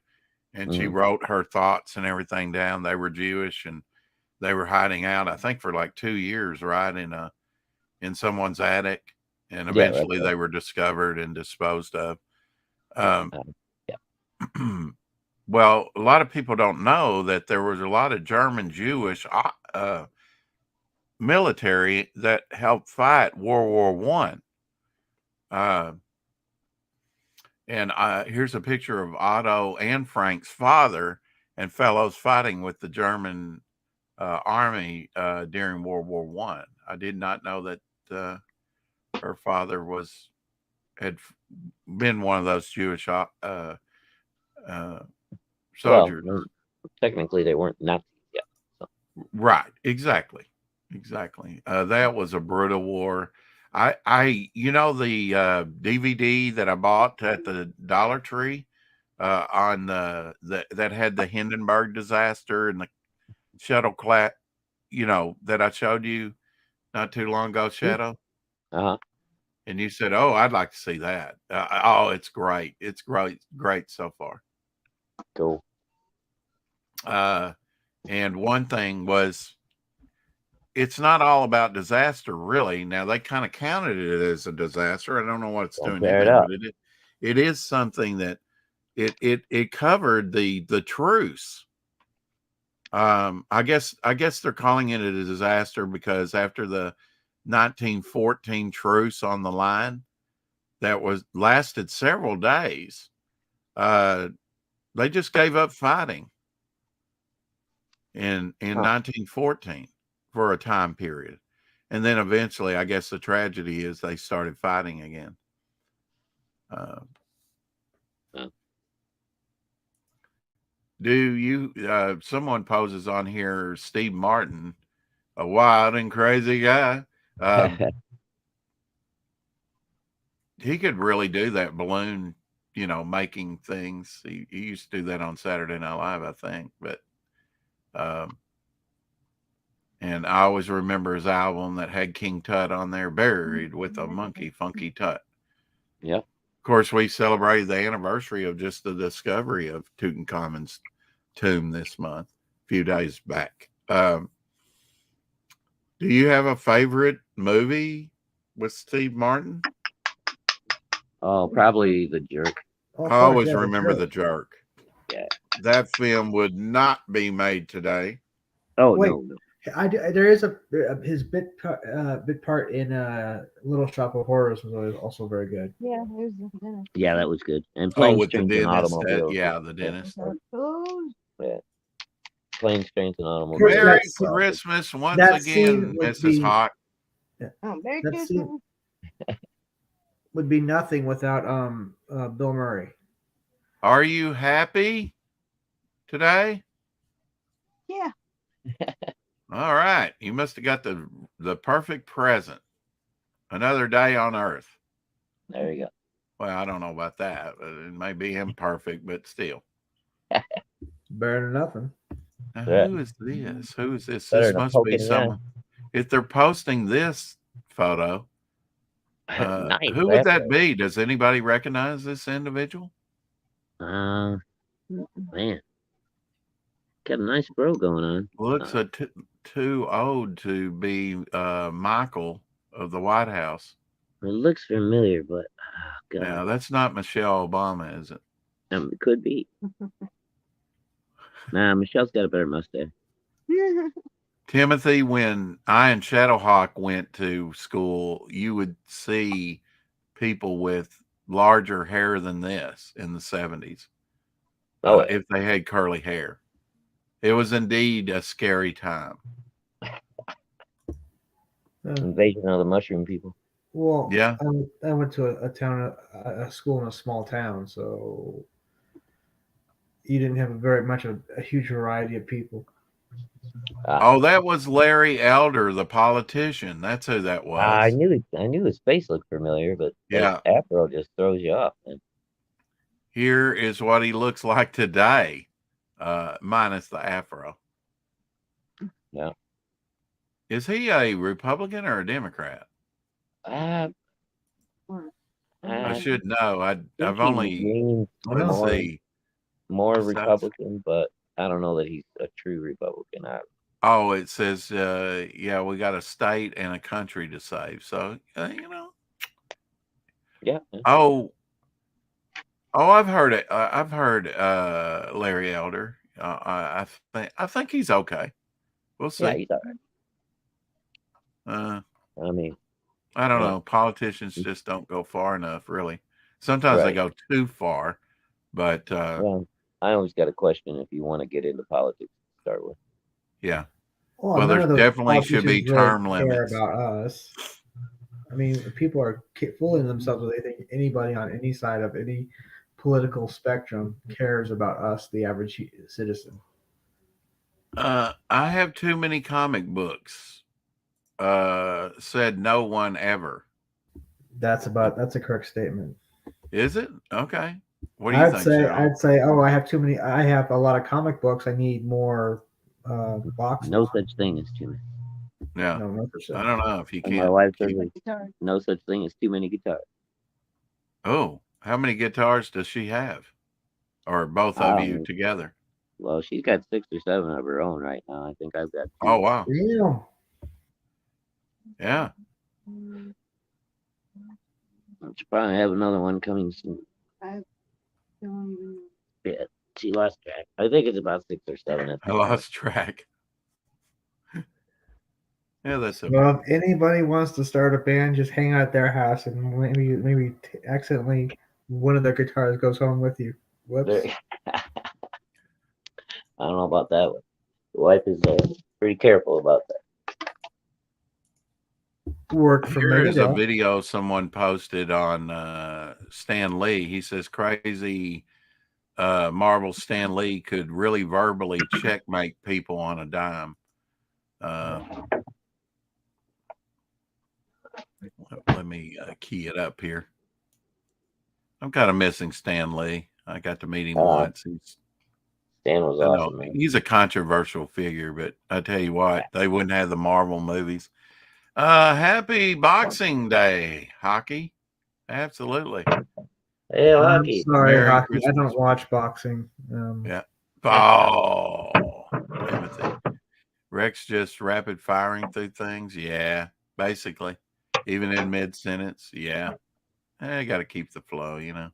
and she wrote her thoughts and everything down. They were Jewish, and they were hiding out, I think, for like 2 years, right, in someone's attic, and eventually they were discovered and disposed of. Well, a lot of people don't know that there was a lot of German Jewish military that helped fight World War I. And here's a picture of Otto and Frank's father and fellows fighting with the German army during World War I. I did not know that her father had been one of those Jewish soldiers. Well, technically, they weren't Nazis yet. So. Right. Exactly. That was a brutal war. The DVD that I bought at the Dollar Tree on that had the Hindenburg disaster and the shuttle class, that I showed you not too long ago, Shadow. Uh-huh. And you said, "Oh, I'd like to see that." It's great. It's great so far. Cool. And one thing was, it's not all about disaster, really. Now they kind of counted it as a disaster. I don't know what it's doing today, but it is something that it covered the truce. I guess they're calling it a disaster because after the 1914 truce on the line that lasted several days, they just gave up fighting in 1914 for a time period. And then eventually, I guess the tragedy is they started fighting again. Someone poses on here, Steve Martin, a wild and crazy guy. He could really do that balloon, making things. He used to do that on Saturday Night Live, I think. But, and I always remember his album that had King Tut on there, Buried with a Monkey, Funky Tut. Yep. Of course, we celebrated the anniversary of just the discovery of Tutankhamun's tomb this month, a few days back. Do you have a favorite movie with Steve Martin? Oh, probably The Jerk. I always remember The Jerk. Yeah. That film would not be made today. Oh, wait, no. There is his bit part in Little Shop of Horrors was also very good. Yeah, there's the dentist. Yeah, that was good. And Planes, Trains, and Automobiles. The dentist. Yeah. Planes, Trains, and Automobiles. Merry Christmas once again, Mrs. Hawk. Oh, Merry Christmas. Would be nothing without Bill Murray. Are you happy today? Yeah. All right. You must have got the perfect present. Another day on Earth. There you go. Well, I don't know about that. It may be imperfect, but still. Better than nothing. Now, who is this? Who is this? This must be someone. If they're posting this photo, nice, who would that be? Does anybody recognize this individual? Man, got a nice bro going on. Looks too old to be Michael of the White House. It looks familiar, but God. Now that's not Michelle Obama, is it? It could be. Nah, Michelle's got a better mustache. Timothy, when I and Shadowhawk went to school, you would see people with larger hair than this in the 70s. If they had curly hair. It was indeed a scary time. Invasion of the mushroom people. Well, Yeah. I went to a school in a small town, so you didn't have a huge variety of people. Oh, that was Larry Elder, the politician. That's who that was. I knew his face looked familiar, but Yeah. that afro just throws you off, man. Here is what he looks like today, minus the afro. Yeah. Is he a Republican or a Democrat? I I should know. think I've he only leans let's see. more Sounds- Republican, but I don't know that he's a true Republican. Oh, it says, yeah, we got a state and a country to save. So, you know. Yeah. Oh, I've heard it. I've heard Larry Elder. I think he's okay. We'll see. Yeah, he's all right. I mean, I don't yeah. know. Politicians just don't go far enough, really. Sometimes they Right. go too far, but well, I always got a question if you want to get into politics to start with. yeah. Well, Well, none there's of those definitely should be politicians really term care limits. about us. I mean, people are fooling themselves if they think anybody on any side of any political spectrum cares about us, the average citizen. I have too many comic books. Said no one ever. That's a correct statement. Is it? Okay. What do you think, Cheryl? I'd say, oh, I have too many. I have a lot of comic books. I need more boxes. No such thing as too many. Yeah. No, 100%. I don't know if you And my can. wife says there's no such thing as too many guitars. Oh, how many guitars does she have? Or both of you together? Well, she's got 6 or 7 of her own right now. I think I've got 2. Oh, wow. Yeah. Yeah. She'll probably have another one coming soon. Yeah, she lost track. I think it's about 6 or 7. I lost track. Yeah, that's a Well, if anybody wants to start a band, just hang out at their house and maybe accidentally one of their guitars goes home with you. Whoops. I don't know about that one. The wife is pretty careful about that. Work for Here is a Megadeth. video someone posted on Stan Lee. He says crazy Marvel Stan Lee could really verbally checkmate people on a dime. Let me key it up here. I'm kind of missing Stan Lee. I got to meet him once. Stan was awesome, man. He's a controversial figure, but I tell you what, they wouldn't have the Marvel movies. Happy Boxing Day, Hockey. Absolutely. Hey, I'm Lucky. sorry, Merry Hockey. Christmas. I don't watch boxing. Yeah. Oh, Timothy. Rex just rapid firing through things. Yeah, basically. Even in mid sentence. Yeah. I got to keep the flow, you know.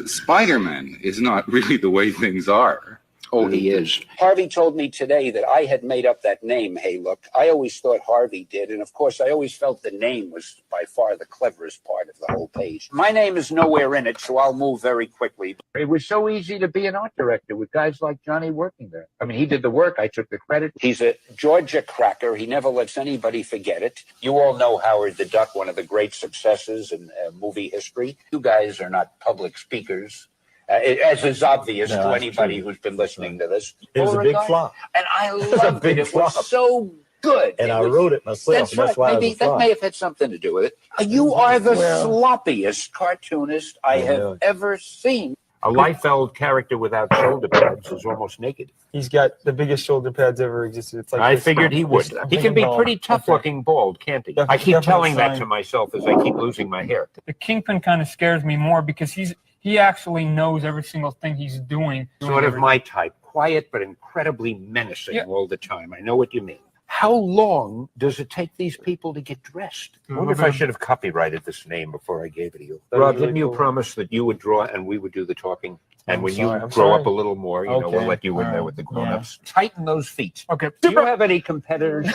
Spider-Man is not really the way things are. Oh, he is. Harvey told me today that I had made up that name, Hey Look. I always thought Harvey did, and of course I always felt the name was by far the cleverest part of the whole page. My name is nowhere in it, so I'll move very quickly. It was so easy to be an art director with guys like Johnny working there. I mean, he did the work, I took the credit. He's a Georgia cracker. He never lets anybody forget it. You all know Howard the Duck, one of the great successes in movie history. You guys are not public speakers. As is obvious to anybody who's been listening to this. It was a big flop. And I loved it. It was so good. And I wrote it myself. That's right. Maybe that may have had something to do with it. You are the sloppiest cartoonist I have ever seen. A Liefeld character without shoulder pads is almost naked. He's got the biggest shoulder pads ever existed. It's like I this- figured he would. this- I'm He can thinking be bald. pretty tough looking bald, can't he? I keep Definitely telling that sign. to myself as I keep losing my hair. The Kingpin kind of scares me more because he actually knows every single thing he's doing. Sort of my type. Quiet but incredibly menacing Yeah. all the time. I know what you mean. How long does it take these people to get dressed? I wonder if I should have copyrighted this name before I gave it to you. That'd Rob, be really didn't you cool. promise that you would draw and we would do the talking? And I'm when sorry, you I'm grow sorry. up a little more, we'll Okay, let you in there all with the right, grown-ups. Tighten those feet. Okay. Do you have any competitive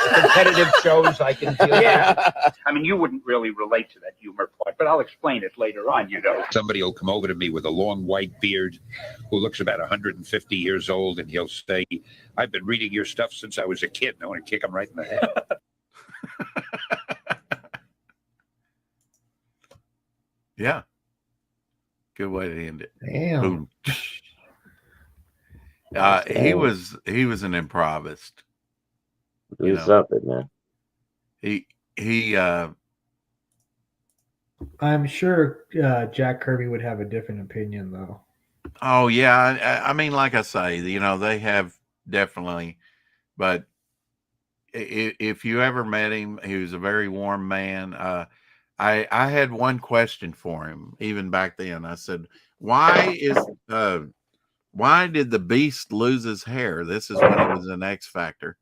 shows I can deal with? I mean, you wouldn't really relate to that humor part, but I'll explain it later on, you know. Somebody will come over to me with a long white beard who looks about 150 years old, and he'll say, I've been reading your stuff since I was a kid. And I want to kick him right in the head. Yeah. Good way to end it. Damn. Boom. He was an improvist. Do something, man. He I'm sure Jack Kirby would have a different opinion, though. oh yeah, I mean, like I say, they have definitely, but if you ever met him, he was a very warm man. I had one question for him even back then. I said, why did the Beast lose his hair? This is when he was an X Factor.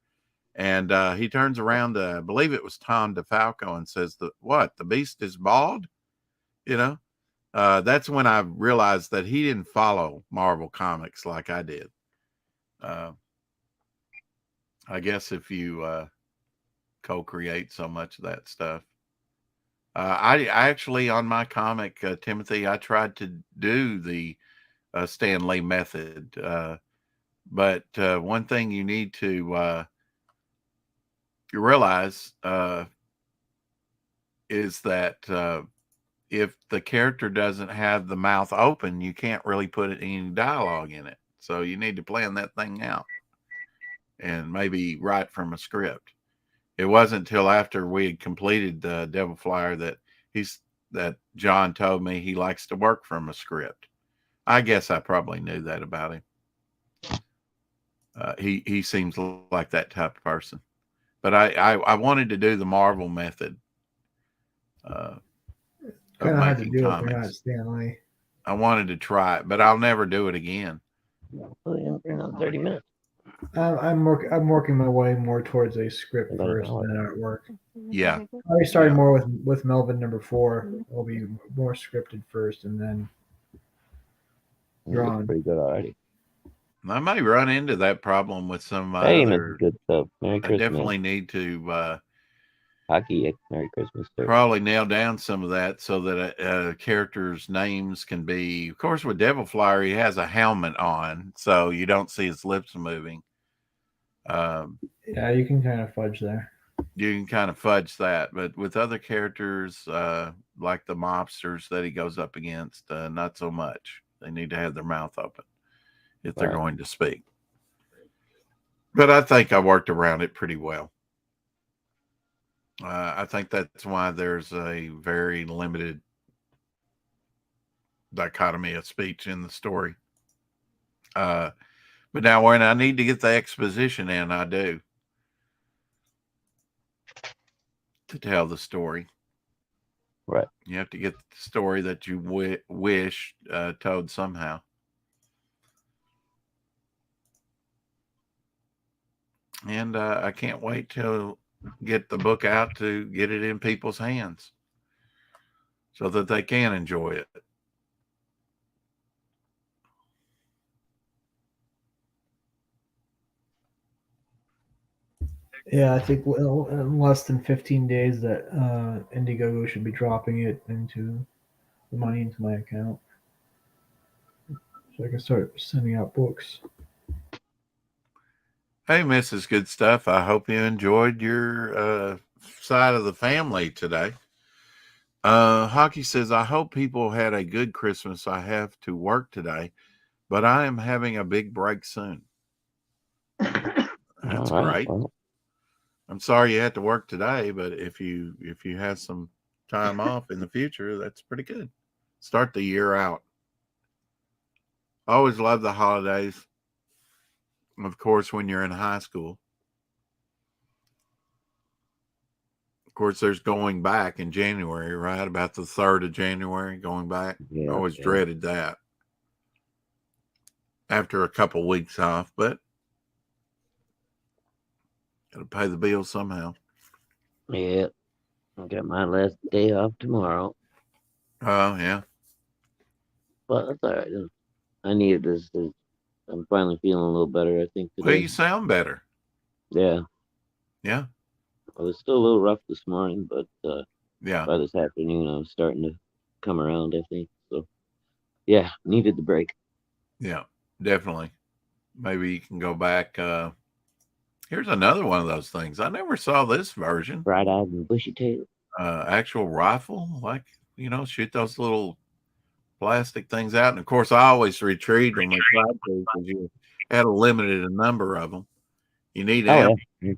And he turns around to, I believe it was Tom DeFalco, and says, the Beast is bald? That's when I realized that he didn't follow Marvel Comics like I did. I guess if you co-create so much of that stuff. I actually, on my comic, Timothy, I tried to do the Stan Lee method. But one thing you need to you realize is that if the character doesn't have the mouth open, you can't really put any dialogue in it. So you need to plan that thing out and maybe write from a script. It wasn't until after we had completed Devil Flyer that John told me he likes to work from a script. I guess I probably knew that about him. He seems like that type of person. But I wanted to do the Marvel method. Kind of hard to making do it comics. if you're not Stan Lee. I wanted to try it, but I'll never do it again. Well, you're not 30 minutes. I'm working my way more towards a script About an first hour. and then artwork. Yeah. I started Yeah. more with Melvin #4. It'll be more scripted first, and then You're drawn. pretty good already. I may run into that problem with some of my Hey, other. Mr. Good Stuff. Merry I Christmas. definitely need to Hockey, Merry Christmas, sir. probably nail down some of that so that characters' names can be. Of course, with Devil Flyer, he has a helmet on, so you don't see his lips moving. Yeah, you can kind of fudge there. You can kind of fudge that, but with other characters like the mobsters that he goes up against, not so much. They need to have their mouth open if they're Right. going to speak. But I think I worked around it pretty well. I think that's why there's a very limited dichotomy of speech in the story. But now when I need to get the exposition in, I do, to tell the story. Right. You have to get the story that you wish told somehow. And I can't wait till get the book out to get it in people's hands so that they can enjoy it. Yeah, I think in less than 15 days that Indiegogo should be dropping it into the money into my account, so I can start sending out books. Hey, Mrs. Good Stuff. I hope you enjoyed your side of the family today. Hockey says, I hope people had a good Christmas. I have to work today, but I am having a big break soon. That's All right, great. well, I'm sorry you had to work today, but if you have some time off in the future, that's pretty good. Start the year out. I always love the holidays. Of course, when you're in high school. Of course, there's going back in January, right? About the 3rd of January, going back. yeah, I always yeah. dreaded that after a couple weeks off, but got to pay the bills somehow. Yeah. I got my last day off tomorrow. Oh, yeah. But that's all right. I needed this. I'm finally feeling a little better, I think, Well, today. you sound better. Yeah. Yeah. I was still a little rough this morning, but Yeah. by this afternoon, I was starting to come around, I think. So, yeah, needed the break. Yeah, definitely. Maybe you can go back. Here's another one of those things. I never saw this version. Bright eyed and bushy tailed. Actual rifle, like shoot those little plastic things out. And of course, I always retrieved them. I tried to because you had a limited number of them. You need to have yeah.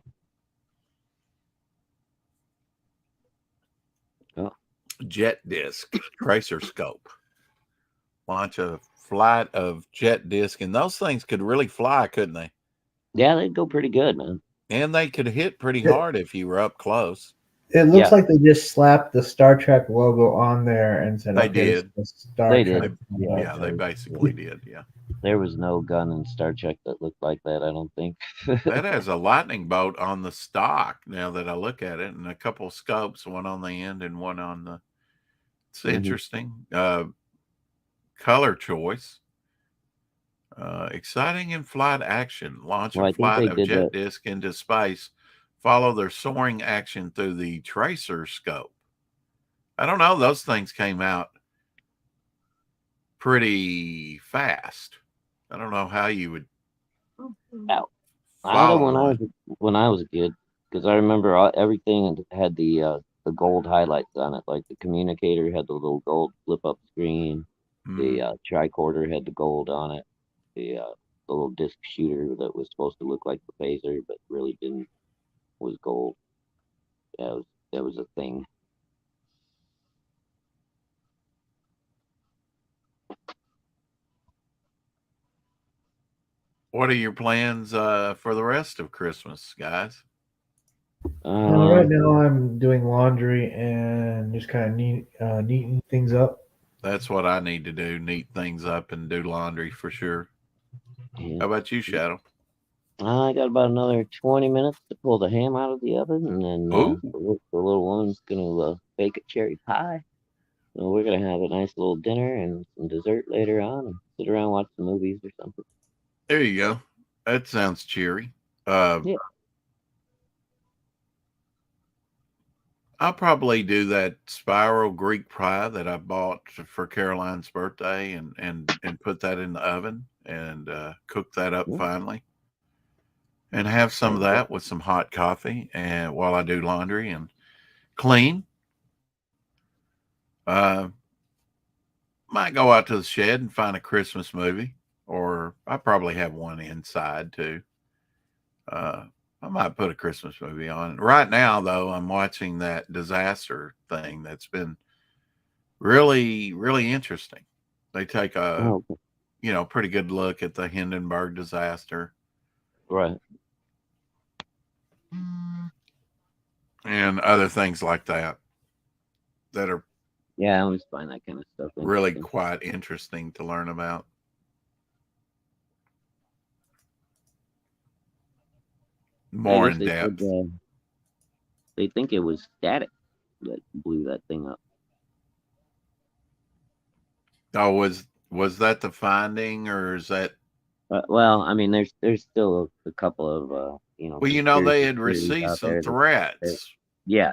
Oh, jet disc tracer scope. Launch a flight of jet disc, and those things could really fly, couldn't they? yeah, they'd go pretty good, man. And they could hit pretty Yeah. hard if you were up close. It looks Yeah. like they just slapped the Star Trek logo on there and said, They "Okay, this did. is the Star They Trek." did. Yeah, they basically did. Yeah. There was no gun in Star Trek that looked like that, I don't think. That has a lightning bolt on the stock now that I look at it, and a couple scopes, one on the end and one on the. It's Mhm. interesting. Color choice. Exciting in-flight action. Launch Well, I a think flight they of did jet that. disc into space. Follow their soaring action through the tracer scope. I don't know. Those things came out pretty fast. I don't know how you would I had them follow it. when I was a kid, because I remember everything had the gold highlights on it. Like the communicator had the little gold flip up screen. The Mm. tricorder had the gold on it. The little disc shooter that was supposed to look like the phaser, but really didn't, was gold. Yeah, that was a thing. What are your plans for the rest of Christmas, guys? Right now, I'm doing laundry and just kind of neating things up. That's what I need to do. Neat things up and do laundry for sure. Yeah. How about you, Shadow? I got about another 20 minutes to pull the ham out of the oven, and then Ooh. the little woman's gonna bake a cherry pie. So we're gonna have a nice little dinner and some dessert later on, and sit around watch some movies or something. There you go. That sounds cheery. Yeah. I'll probably do that spiral Greek pie that I bought for Caroline's birthday and put that in the oven and cook that up finally. And have some of that with some hot coffee and while I do laundry and clean. Might go out to the shed and find a Christmas movie, or I probably have one inside too. I might put a Christmas movie on. Right now, though, I'm watching that disaster thing that's been really, really interesting. They take a, pretty good look at the Hindenburg disaster. Right. And other things like that are Yeah, I always find that kind of stuff really interesting. quite interesting to learn about. More in depth. They think it was static that blew that thing up. Oh, was that the finding, or is that? Well, I mean, there's still a couple of Well, they had received some threats. Yeah,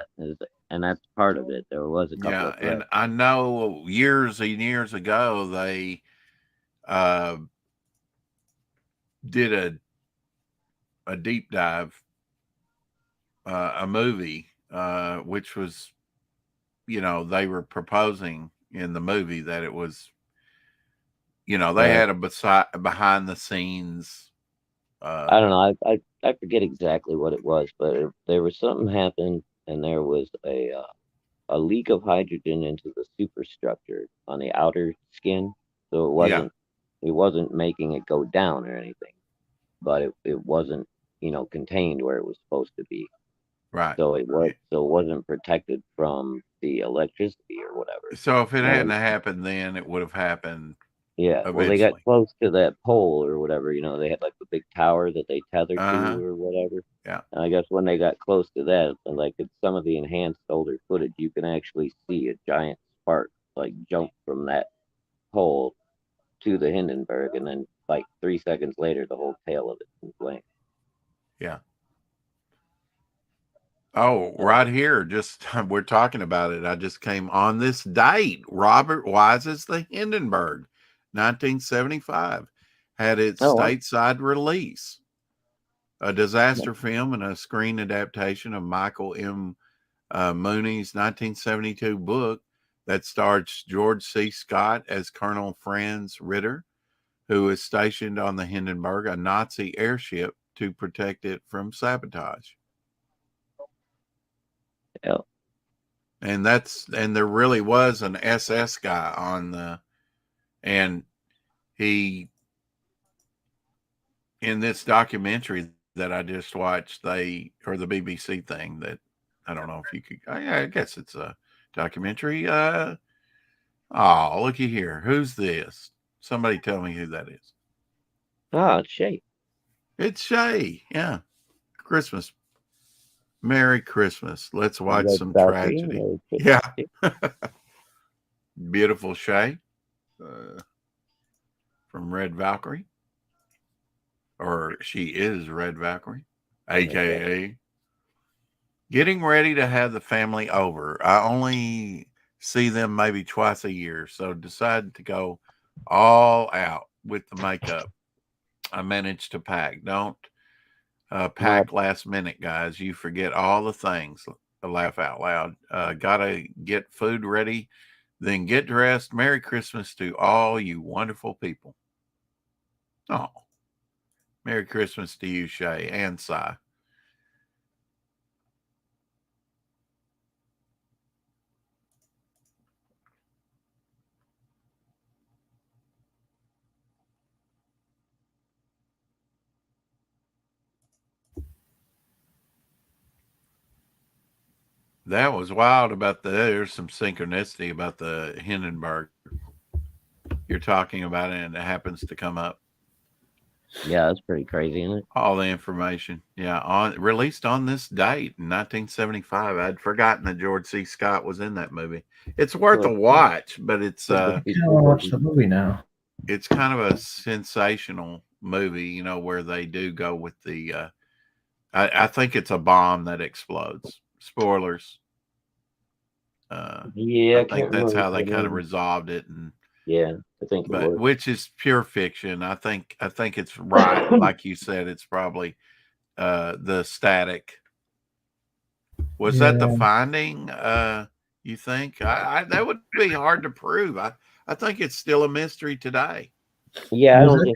and that's part of it. There was a couple of threats. And I know years and years ago they did a deep dive, a movie, which was, they were proposing in the movie that it was, they had a behind the scenes. I don't know. I forget exactly what it was, but there was something happened, and there was a leak of hydrogen into the superstructure on the outer skin. So it wasn't making it go down or anything, but it wasn't contained where it was supposed to be. Right. So it wasn't protected from the electricity or whatever. So if it hadn't happened then, it would have happened. Yeah. Eventually. Well, they got close to that pole or whatever. They had like the big tower that they tethered to or whatever. Yeah. And I guess when they got close to that, and like in some of the enhanced older footage, you can actually see a giant spark like jump from that pole to the Hindenburg, and then like 3 seconds later, the whole tail of it's in flames. Yeah. Oh, right here. Just we're talking about it. I just came on this date. Robert Wise's The Hindenburg, 1975, had its stateside release. A disaster film and a screen adaptation of Michael M. Mooney's 1972 book, that stars George C. Scott as Colonel Franz Ritter, who is stationed on the Hindenburg, a Nazi airship, to protect it from sabotage. Yeah. And there really was an SS guy on the, and he, in this documentary that I just watched, the BBC thing that, I don't know if you could, I guess it's a documentary. Oh, looky here. Who's this? Somebody tell me who that is. Oh, it's Shay. It's Shay. Yeah. Christmas. Merry Christmas. Let's watch some tragedy. Yeah. Beautiful Shay from Red Valkyrie. Or she is Red Valkyrie, a.k.a. getting ready to have the family over. I only see them maybe twice a year, so decided to go all out with the makeup. I managed to pack. Don't pack last minute, guys. You forget all the things. Laugh out loud. Gotta get food ready, then get dressed. Merry Christmas to all you wonderful people. Oh, Merry Christmas to you, Shay and Cy. That was wild about there's some synchronicity about the Hindenburg. You're talking about it, and it happens to come up. Yeah, that's pretty crazy, isn't it? All the information. Yeah, released on this date in 1975. I'd forgotten that George C. Scott was in that movie. It's worth a watch, but it's I watch the movie now. It's kind of a sensational movie, where they do go with the I think it's a bomb that explodes. Spoilers. Yeah, I think that's how they kind of resolved it, and yeah, I think, which is pure fiction. I think it's right, like you said. It's probably the static. Was that the finding? You think? That would be hard to prove. I think it's still a mystery today. Yeah, I don't think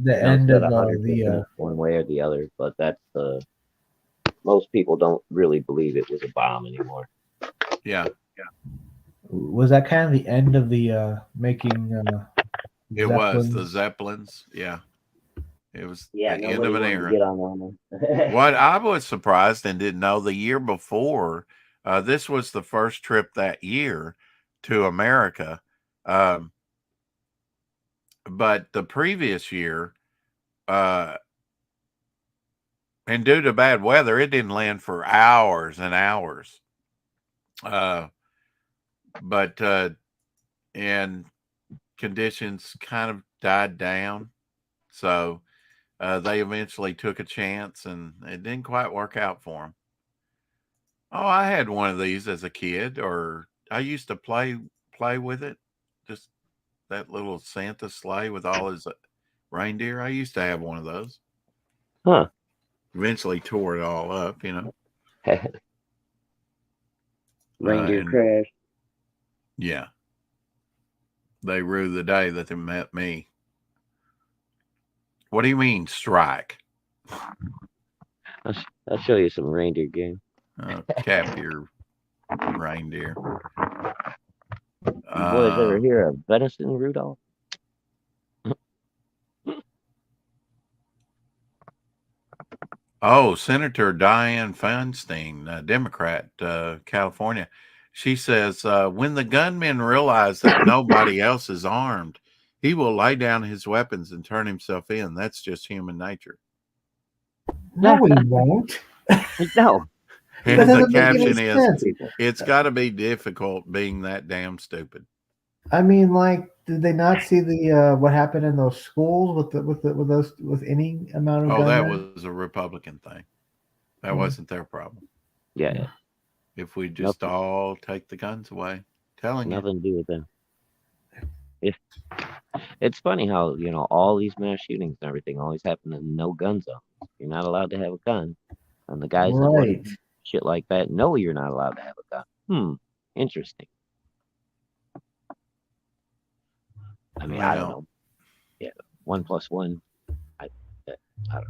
the end of the one way or the other, but that's most people don't really believe it was a bomb anymore. Yeah. Was that kind of the end of the making? It was the Zeppelins. Yeah. It was the end of an era. What I was surprised and didn't know, the year before, this was the first trip that year to America. But the previous year, and due to bad weather, it didn't land for hours and hours. And conditions kind of died down. So they eventually took a chance, and it didn't quite work out for them. Oh, I had one of these as a kid, or I used to play with it. Just that little Santa sleigh with all his reindeer. I used to have one of those. Huh. Eventually tore it all up, Reindeer crash. Yeah. They rue the day that they met me. What do you mean, strike? I'll show you some reindeer game. Cap your reindeer. You boys ever hear of venison, Rudolph? Oh, Senator Dianne Feinstein, Democrat, California. She says, when the gunman realizes that nobody else is armed, he will lay down his weapons and turn himself in. That's just human nature. No, he won't. No. And the caption is, it's got to be difficult being that damn stupid. I mean, did they not see the what happened in those schools with any amount of? Oh, that was a Republican thing. That wasn't their problem. Yeah. If we just all take the guns away, nothing to do with them. It's funny how all these mass shootings and everything always happen in no gun zones. You're not allowed to have a gun, and the guys that want shit like that know you're not allowed to have a gun. Interesting. I mean, I don't Well, know. Yeah, 1 + 1. I don't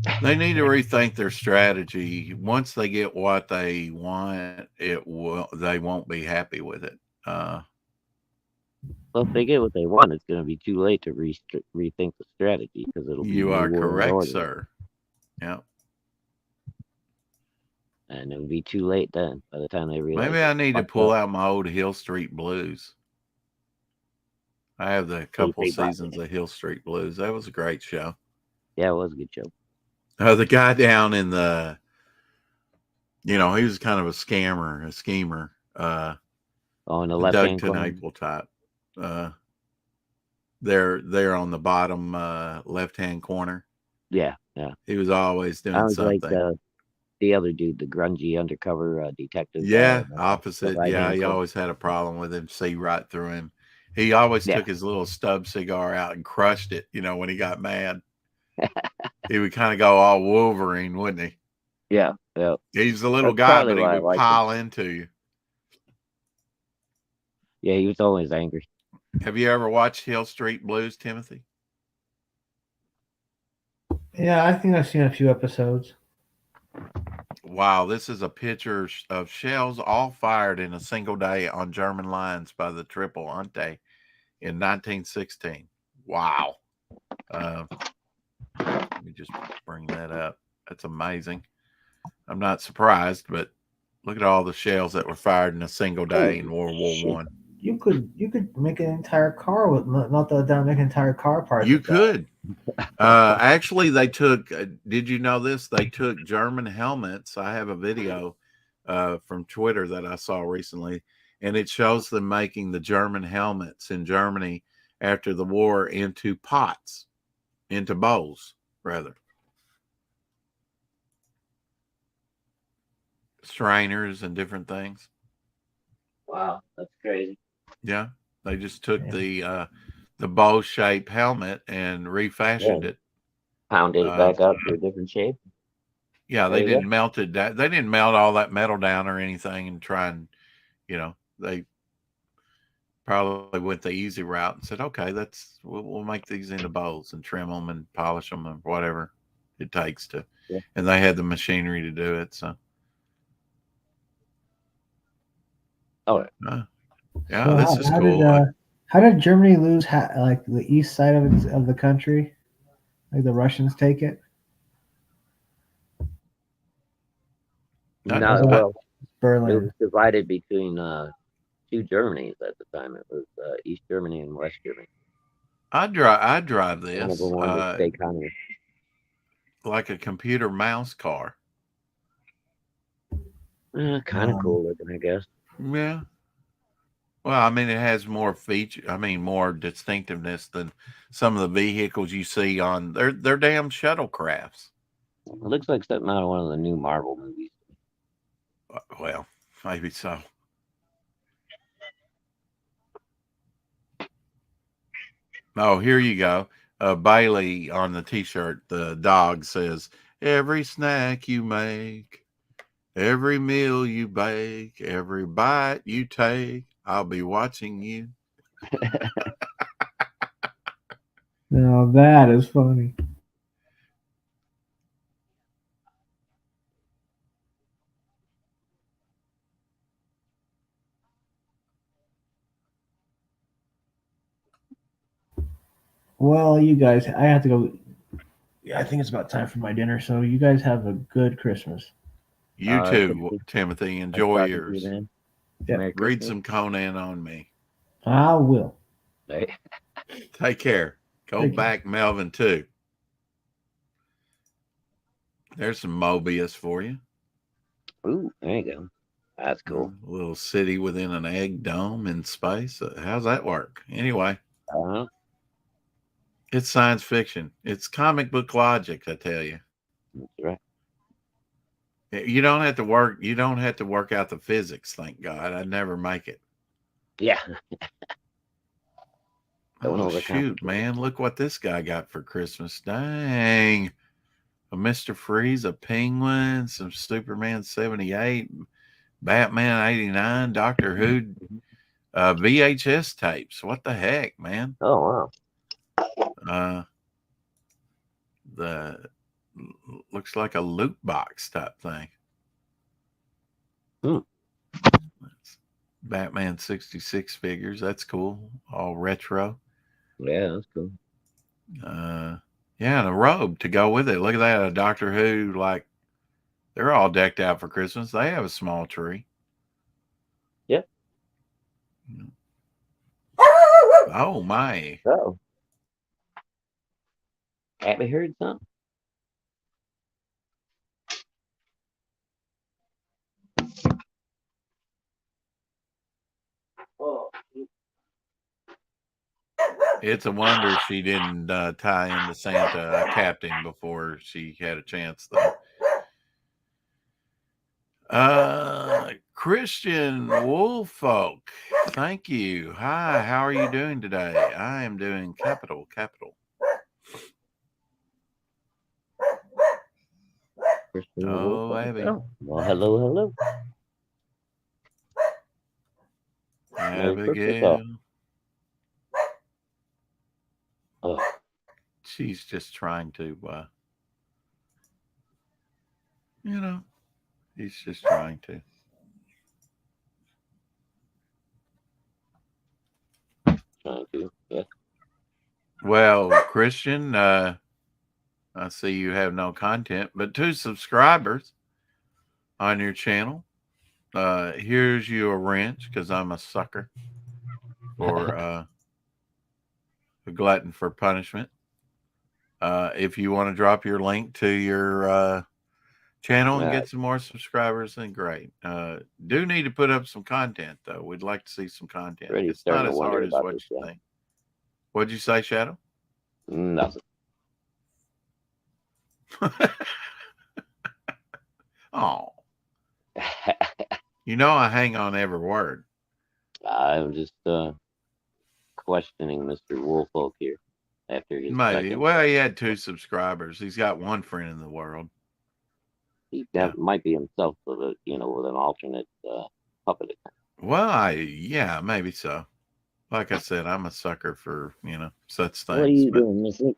know. they need to rethink their strategy. Once they get what they want, they won't be happy with it. Well, if they get what they want, it's going to be too late to rethink the strategy because it'll be You New are World correct, Order, sir. Yeah. and it'll be too late then. By the time they realize, Maybe I it's need to fucked pull up. out my old Hill Street Blues. I have the couple They bought seasons of Hill Street Blues. That was a great show. Yeah, it was a good show. The guy down in the, he was kind of a scammer, a schemer. Oh, in the A left-hand Doug corner. TenNapel type. They're on the bottom left-hand corner. Yeah. He was always I doing was like something. the other dude, the grungy undercover detective. Yeah, guy, opposite. the Yeah, right-hand he corner. always had a problem with him. See right through him. He always Yeah. took his little stub cigar out and crushed it, when he got mad. He would kind of go all Wolverine, wouldn't he? Yeah. He's a little That's guy, probably but he why I would liked pile into you. Yeah, he was always angry. Have you ever watched Hill Street Blues, Timothy? Yeah, I think I've seen a few episodes. Wow, this is a picture of shells all fired in a single day on German lines by the Triple Entente in 1916. Wow. Let me just bring that up. That's amazing. I'm not surprised, but look at all the shells that were fired in a single day in World War One. You could make an entire car with not that make an entire car part. You could. Actually, they took. Did you know this? They took German helmets. I have a video from Twitter that I saw recently, and it shows them making the German helmets in Germany after the war into pots, into bowls, rather. Strainers and different things. Wow, that's crazy. Yeah, they just took the bow-shaped helmet and refashioned it. Pounded it back up to a different shape. Yeah, they didn't melt it down. They didn't melt all that metal down or anything and try and, they probably went the easy route and said, okay, we'll make these into bowls and trim them and polish them and whatever it takes to. Yeah. And they had the machinery to do it. So. Oh, yeah, So this is cool. How did Germany lose like the east side of the country? Like the Russians take it? no, well, Berlin. it was divided between two Germanys at the time. It was East Germany and West Germany. I'd drive this. One of them wanted to stay communist. Like a computer mouse car. Kind of cool looking, I guess. Yeah. Well, I mean, it has more more distinctiveness than some of the vehicles you see on they're damn shuttlecrafts. It looks like something out of one of the new Marvel movies. Well, maybe so. Oh, here you go. Bailey on the t-shirt, the dog says, every snack you make, every meal you bake, every bite you take, I'll be watching you. Now that is funny. Well, you guys, I have to go. Yeah, I think it's about time for my dinner. So you guys have a good Christmas. You too, Timothy. Enjoy yours. Yeah. Read some Conan on me. I will. Hey. Take care. Go back, Melvin, too. There's some Mobius for you. Ooh, there you go. That's cool. A little city within an egg dome in space. How's that work? Anyway. It's science fiction. It's comic book logic, I tell you. That's right. You don't have to work. You don't have to work out the physics. Thank God. I'd never make it. Yeah. Oh, shoot, man. Look what this guy got for Christmas. Dang. A Mr. Freeze, a Penguin, some Superman 78, Batman 89, Doctor Who VHS tapes. What the heck, man? Oh The looks like a loot box type thing. That's Batman 66 figures. That's cool. All retro. yeah, that's cool. Yeah, and a robe to go with it. Look at that. A Doctor Who, like, they're all decked out for Christmas. They have a small tree. Yep. Oh, my. Oh. Abby heard something? Oh. It's a wonder she didn't tie into Santa a captain before she had a chance, though. Christian Woolfolk, thank you. Hi, how are you doing today? I am doing capital. Oh, Abby. Oh, well, hello. Merry Christmas, Abigail. Oh, She's just trying to, he's just trying to. trying to, yeah. Well, Christian, I see you have no content, but 2 subscribers on your channel. Here's you a wrench because I'm a sucker for a glutton for punishment. If you want to drop your link to your channel and get some more subscribers, then great. Do need to put up some content, though. We'd like to see some content. Really It's not starting to as wonder hard as about what this, you yeah. think. What'd you say, Shadow? Nothing. Oh. You know I hang on every word. I'm just questioning Mr. Woolfolk here after his Maybe. second. Well, he had 2 subscribers. He's got one friend in the world. He might be himself with a, with an alternate puppet account. Well, yeah, maybe so. Like I said, I'm a sucker for, such things. What are you doing, Missy?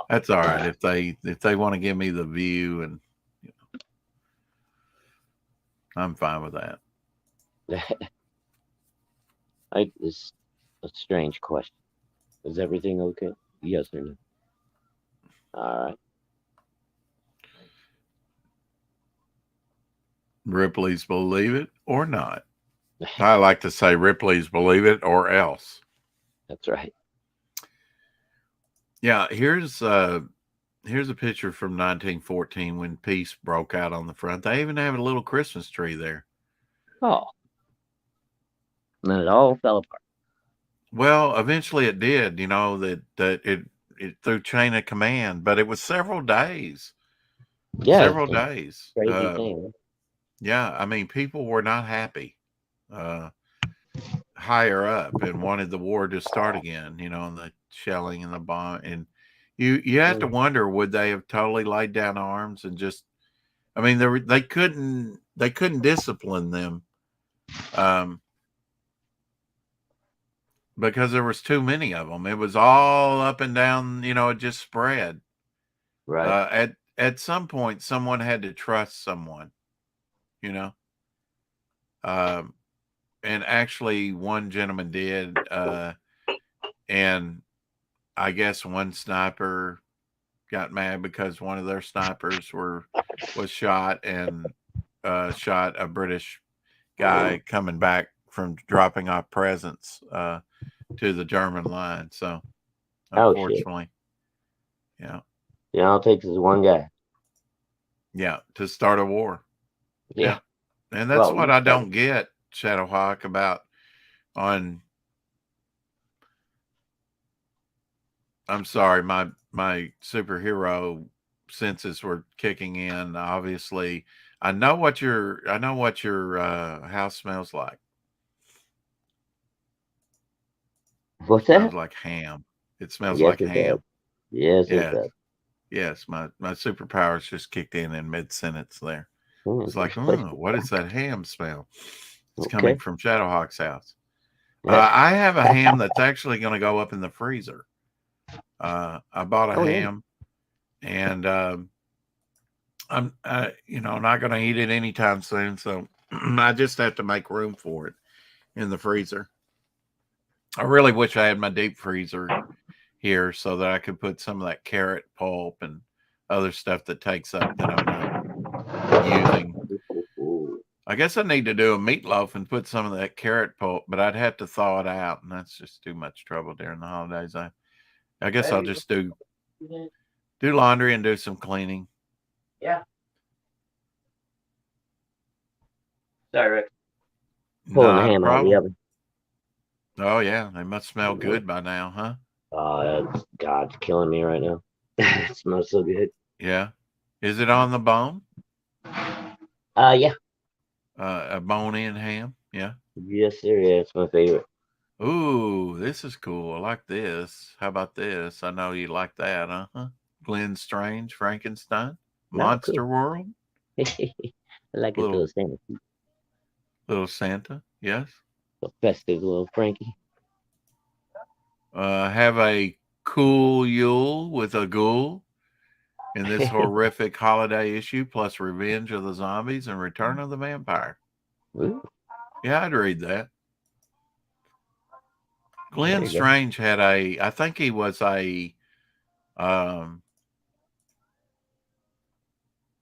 That's all right. If they want to give me the view, and I'm fine with that. It's a strange question. Is everything okay? Yes or no? All right. Ripley's Believe It or Not. I like to say Ripley's Believe It or Else. That's right. Yeah, here's a picture from 1914 when peace broke out on the front. They even have a little Christmas tree there. Oh. And then it all fell apart. Well, eventually it did, that it through chain of command, but it was several days. Yeah. Several days. Crazy thing. Yeah, I mean, people were not happy higher up and wanted the war to start again, and the shelling and the bomb. And you have to wonder, would they have totally laid down arms and just, I mean, they couldn't discipline them because there was too many of them. It was all up and down, it just spread. Right. At some point, someone had to trust someone, and actually one gentleman did, and I guess one sniper got mad because one of their snipers was shot and shot a British guy coming back from dropping off presents to the German line. So unfortunately, yeah. Yeah, all it takes is one guy. Yeah, to start a war. Yeah. And that's what I don't get, Shadowhawk, about I'm sorry, my superhero senses were kicking in. Obviously, I know what your house smells like. What's that? It smells like ham. It smells like ham. Does. Yes, it does. Yes, my superpowers just kicked in mid-sentence there. It's like, what is that ham smell? It's coming from Shadowhawk's house. I have a ham that's actually going to go up in the freezer. I bought a Oh, yeah. ham, and I'm not going to eat it anytime soon. So I just have to make room for it in the freezer. I really wish I had my deep freezer here so that I could put some of that carrot pulp and other stuff that takes up that I'm not using. I guess I need to do a meatloaf and put some of that carrot pulp, but I'd have to thaw it out, and that's just too much trouble during the holidays. I guess I'll just do laundry and do some cleaning. Yeah. Sorry, Rick. Pulling the Not a ham out of the problem. oven. Oh yeah, they must smell good by now, huh? Oh, God's killing me right now. It smells so good. Yeah. Is it on the bone? Yeah. A bone-in ham? Yeah. Yes, sir. Yeah, it's my favorite. Ooh, this is cool. I like this. How about this? I know you like that, huh? Glenn Strange, Frankenstein, Monster World. I like a little Santa. Little Santa, yes. A festive little Frankie. Have a cool Yule with a ghoul in this horrific holiday issue, plus Revenge of the Zombies and Return of the Vampire. Ooh. Yeah, I'd read that. Glenn Strange had I think he was he was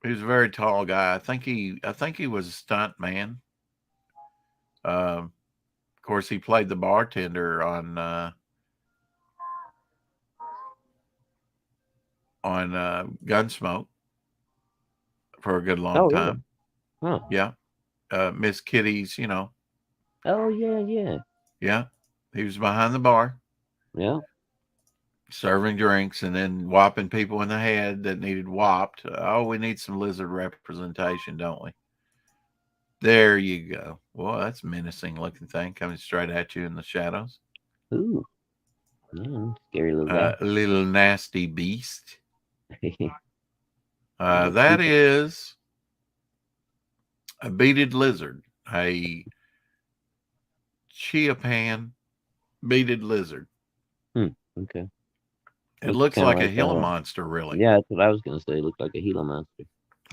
a very tall guy. I think he was a stunt man. Of course, he played the bartender on Gunsmoke for a good long time. Huh. Yeah. Miss Kitty's, Oh, yeah. Yeah. He was behind the bar. Yeah. Serving drinks and then whopping people in the head that needed whopped. Oh, we need some lizard representation, don't we? There you go. Well, that's a menacing looking thing coming straight at you in the shadows. Ooh. Yeah, scary little guy. Little nasty beast. That is a beaded lizard, a Chiapan beaded lizard. Okay. It looks like a Gila monster, really. Yeah, that's what I was going to say. It looked like a Gila monster.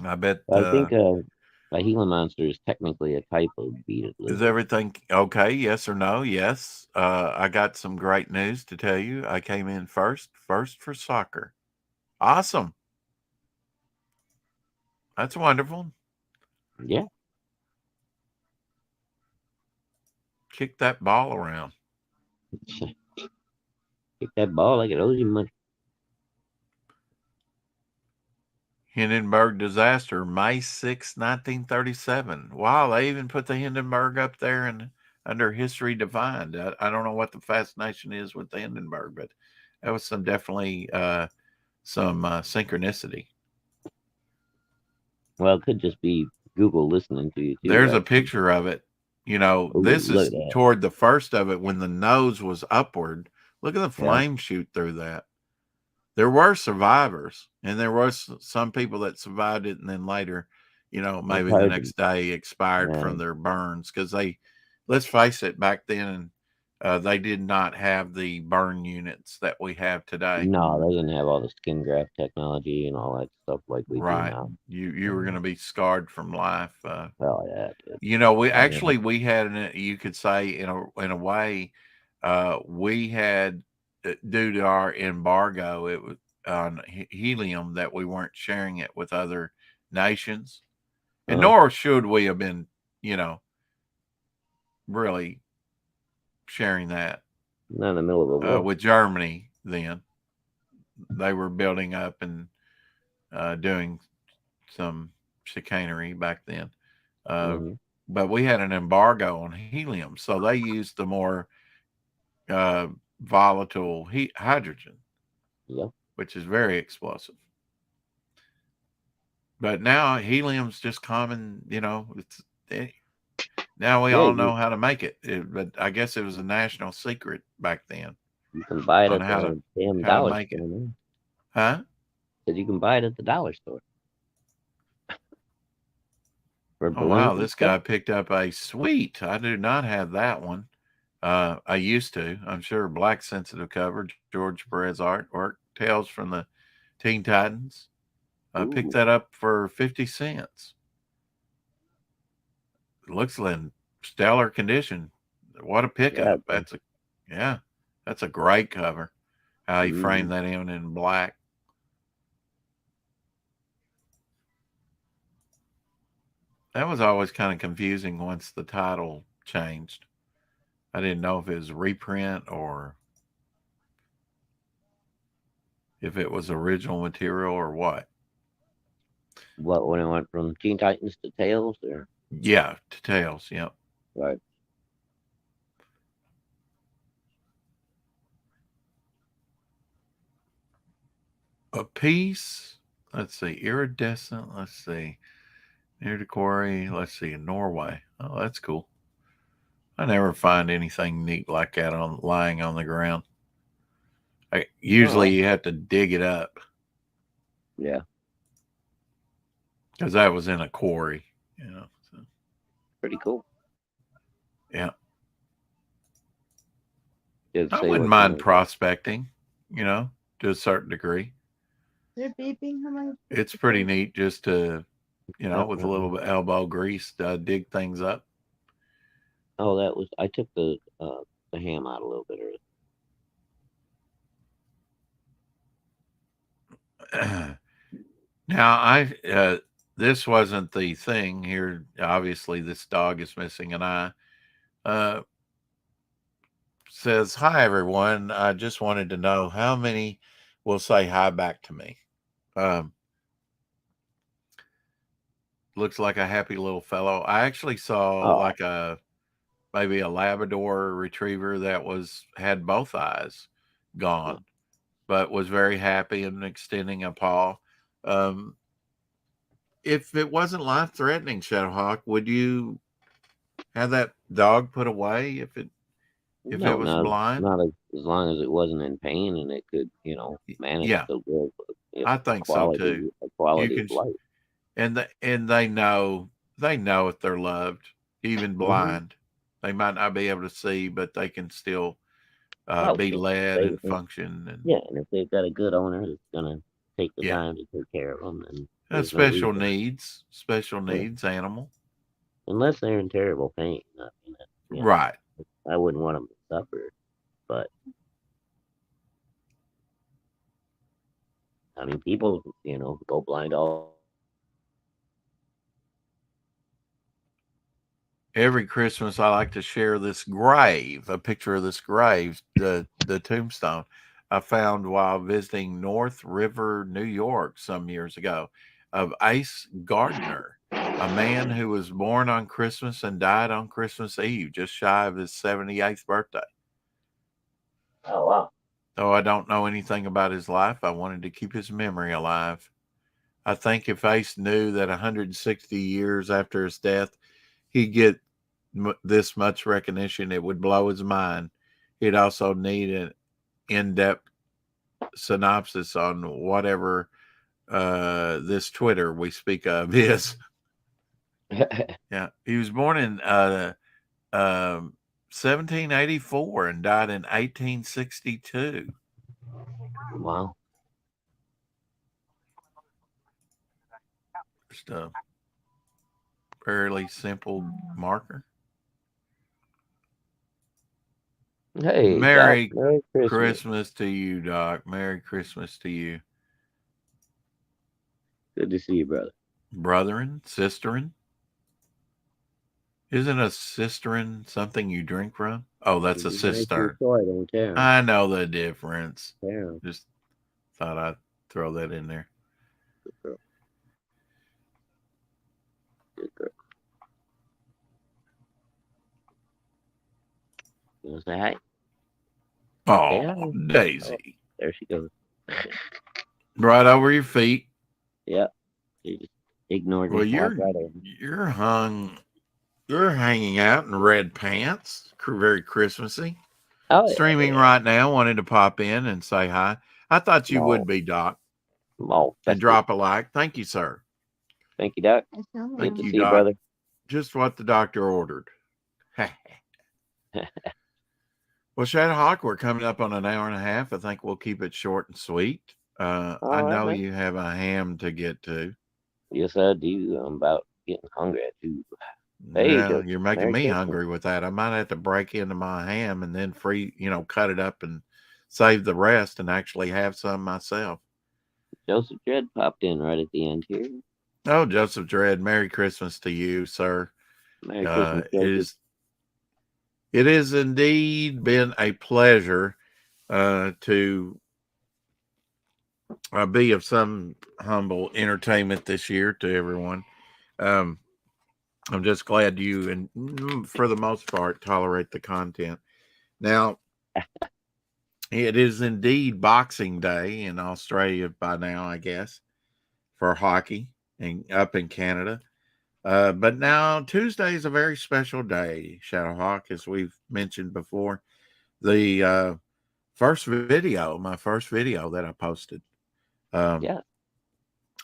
I bet. I think a Gila monster is technically a type of beaded lizard. Is everything okay? Yes or no? Yes. I got some great news to tell you. I came in first for soccer. Awesome. That's wonderful. Yeah. Kick that ball around. Kick that ball like it owes you money. Hindenburg disaster, May 6, 1937. Wow, they even put the Hindenburg up there and under history defined. I don't know what the fascination is with the Hindenburg, but that was definitely some synchronicity. Well, it could just be Google listening to you. There's a picture of it. This is toward the first of it when the nose was upward. Look at the flame shoot through that. There were survivors, and there was some people that survived it, and then later, maybe the next day expired from their burns because let's face it, back then they did not have the burn units that we have today. No, they didn't have all the skin graft technology and all that stuff like we do now. You were going to be scarred from life. Well, yeah. We had, you could say in a way, we had, due to our embargo, it was on helium that we weren't sharing it with other nations, and nor should we have been, really sharing that. Not in the middle of the war. With Germany. Then they were building up and doing some chicanery back then, but we had an embargo on helium, so they used the more volatile hydrogen, which is very explosive. But now helium's just common, now we all know how to make it, but I guess it was a national secret back then. You can buy it at the damn dollar store, man. Huh? Said you can buy it at the dollar store. Oh, wow, this guy picked up a sweet. I do not have that one. I used to. I'm sure Black Sensitive cover, George Perez artwork, Tales from the Teen Titans. I picked Ooh. that up for 50 cents. It looks in stellar condition. What a pickup. Yeah. That's a great cover. How he Mm. framed that in black. That was always kind of confusing once the title changed. I didn't know if it was a reprint or if it was original material or what. What, when it went from Teen Titans to Tails, or? Yeah, to Tales. Yep. Right. A piece. Let's see. Iridescent. Let's see. Near the quarry. Let's see. In Norway. Oh, that's cool. I never find anything neat like that lying on the ground. Usually you have to dig it up. Yeah. Because that was in a quarry. So. Pretty cool. Yeah. Did it I say wouldn't what mind kind of- prospecting, to a certain degree. They're beeping. How many? It's pretty neat just to, with a little bit elbow grease, dig things up. Oh, I took the ham out a little bit earlier. Now, this wasn't the thing here. Obviously, this dog is missing an eye. Says, "Hi, everyone. I just wanted to know how many will say hi back to me." Looks like a happy little fellow. I actually saw like maybe a Labrador retriever that had both eyes gone, but was very happy and extending a paw. If it wasn't life-threatening, Shadowhawk, would you have that dog put away if it was blind? Not as long as it wasn't in pain and it could, manage to live. I think so too. Quality of life. And they know if they're loved, even blind. They might not be able to see, but they can still be led and function. And if they've got a good owner that's gonna take the time to take care of them, and special needs animal, unless they're in terrible pain. Right. I wouldn't want them to suffer, but I mean, people, go blind all. Every Christmas, I like to share this grave, a picture of this grave, the tombstone I found while visiting North River, New York, some years ago, of Ace Gardner, a man who was born on Christmas and died on Christmas Eve, just shy of his 78th birthday. Oh, wow. Though I don't know anything about his life, I wanted to keep his memory alive. I think if Ace knew that 160 years after his death, he'd get this much recognition, it would blow his mind. He'd also need an in-depth synopsis on whatever this Twitter we speak of is. Yeah, he was born in 1784 and died in 1862. Wow. Just a fairly simple marker. Hey, Merry Doc, Merry Christmas. Christmas to you, Doc. Merry Christmas to you. Good to see you, brother. Brotherin, sisterin. Isn't a cistern something you drink from? Oh, that's a cistern. I know the difference. Yeah. Just thought I'd throw that in there. Good girl. Good girl. You want to say hi? Oh, Yeah. Daisy. Oh, there she goes. Right over your feet. Yeah. She just ignored me. Well, you're hanging out in red pants. Very Christmassy. Oh, yeah, Streaming right now. Wanted to pop in and say hi. I thought you would be, Doc. Oh, and drop a like. Thank you, sir. Thank you, Doc. Thank Good to you, see you, Doc. brother. Just what the doctor ordered. Well, Shadow Hawk, we're coming up on an hour and a half. I think we'll keep it short and sweet. I All right, know man. you have a ham to get to. Yes, I do. I'm about getting hungry too. Hey, Yeah, Joe. you're making Merry me Christmas. hungry with that. I might have to break into my ham and then cut it up and save the rest and actually have some myself. Joseph Dredd popped in right at the end here. Oh, Joseph Dredd, Merry Christmas to you, sir. Merry Christmas, It Joseph. is indeed been a pleasure to be of some humble entertainment this year to everyone. I'm just glad you, and for the most part, tolerate the content. Now, it is indeed Boxing Day in Australia by now, I guess, for hockey and up in Canada. But now Tuesday is a very special day, Shadowhawk, as we've mentioned before. The my first video that I posted. Yeah.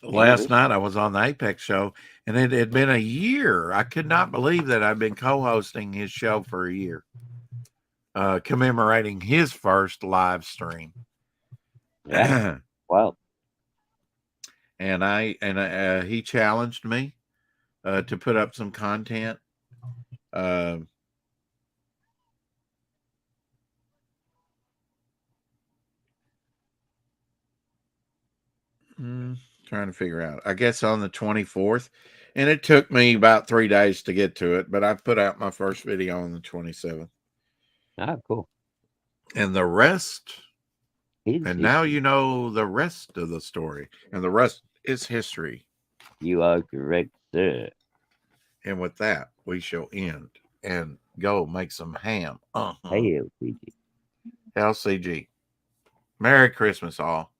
Last night I was on the Apex show, and it had been a year. I could not believe that I'd been co-hosting his show for a year, commemorating his first live stream. Yeah. Wow. And he challenged me to put up some content. Trying to figure out. I guess on the 24th, and it took me about 3 days to get to it, but I put out my first video on the 27th. Ah, cool. And the rest, and now you know the rest of the story, and the rest is history. You are correct, sir. And with that, we shall end and go make some ham. Hey, LCG. LCG. Merry Christmas, all.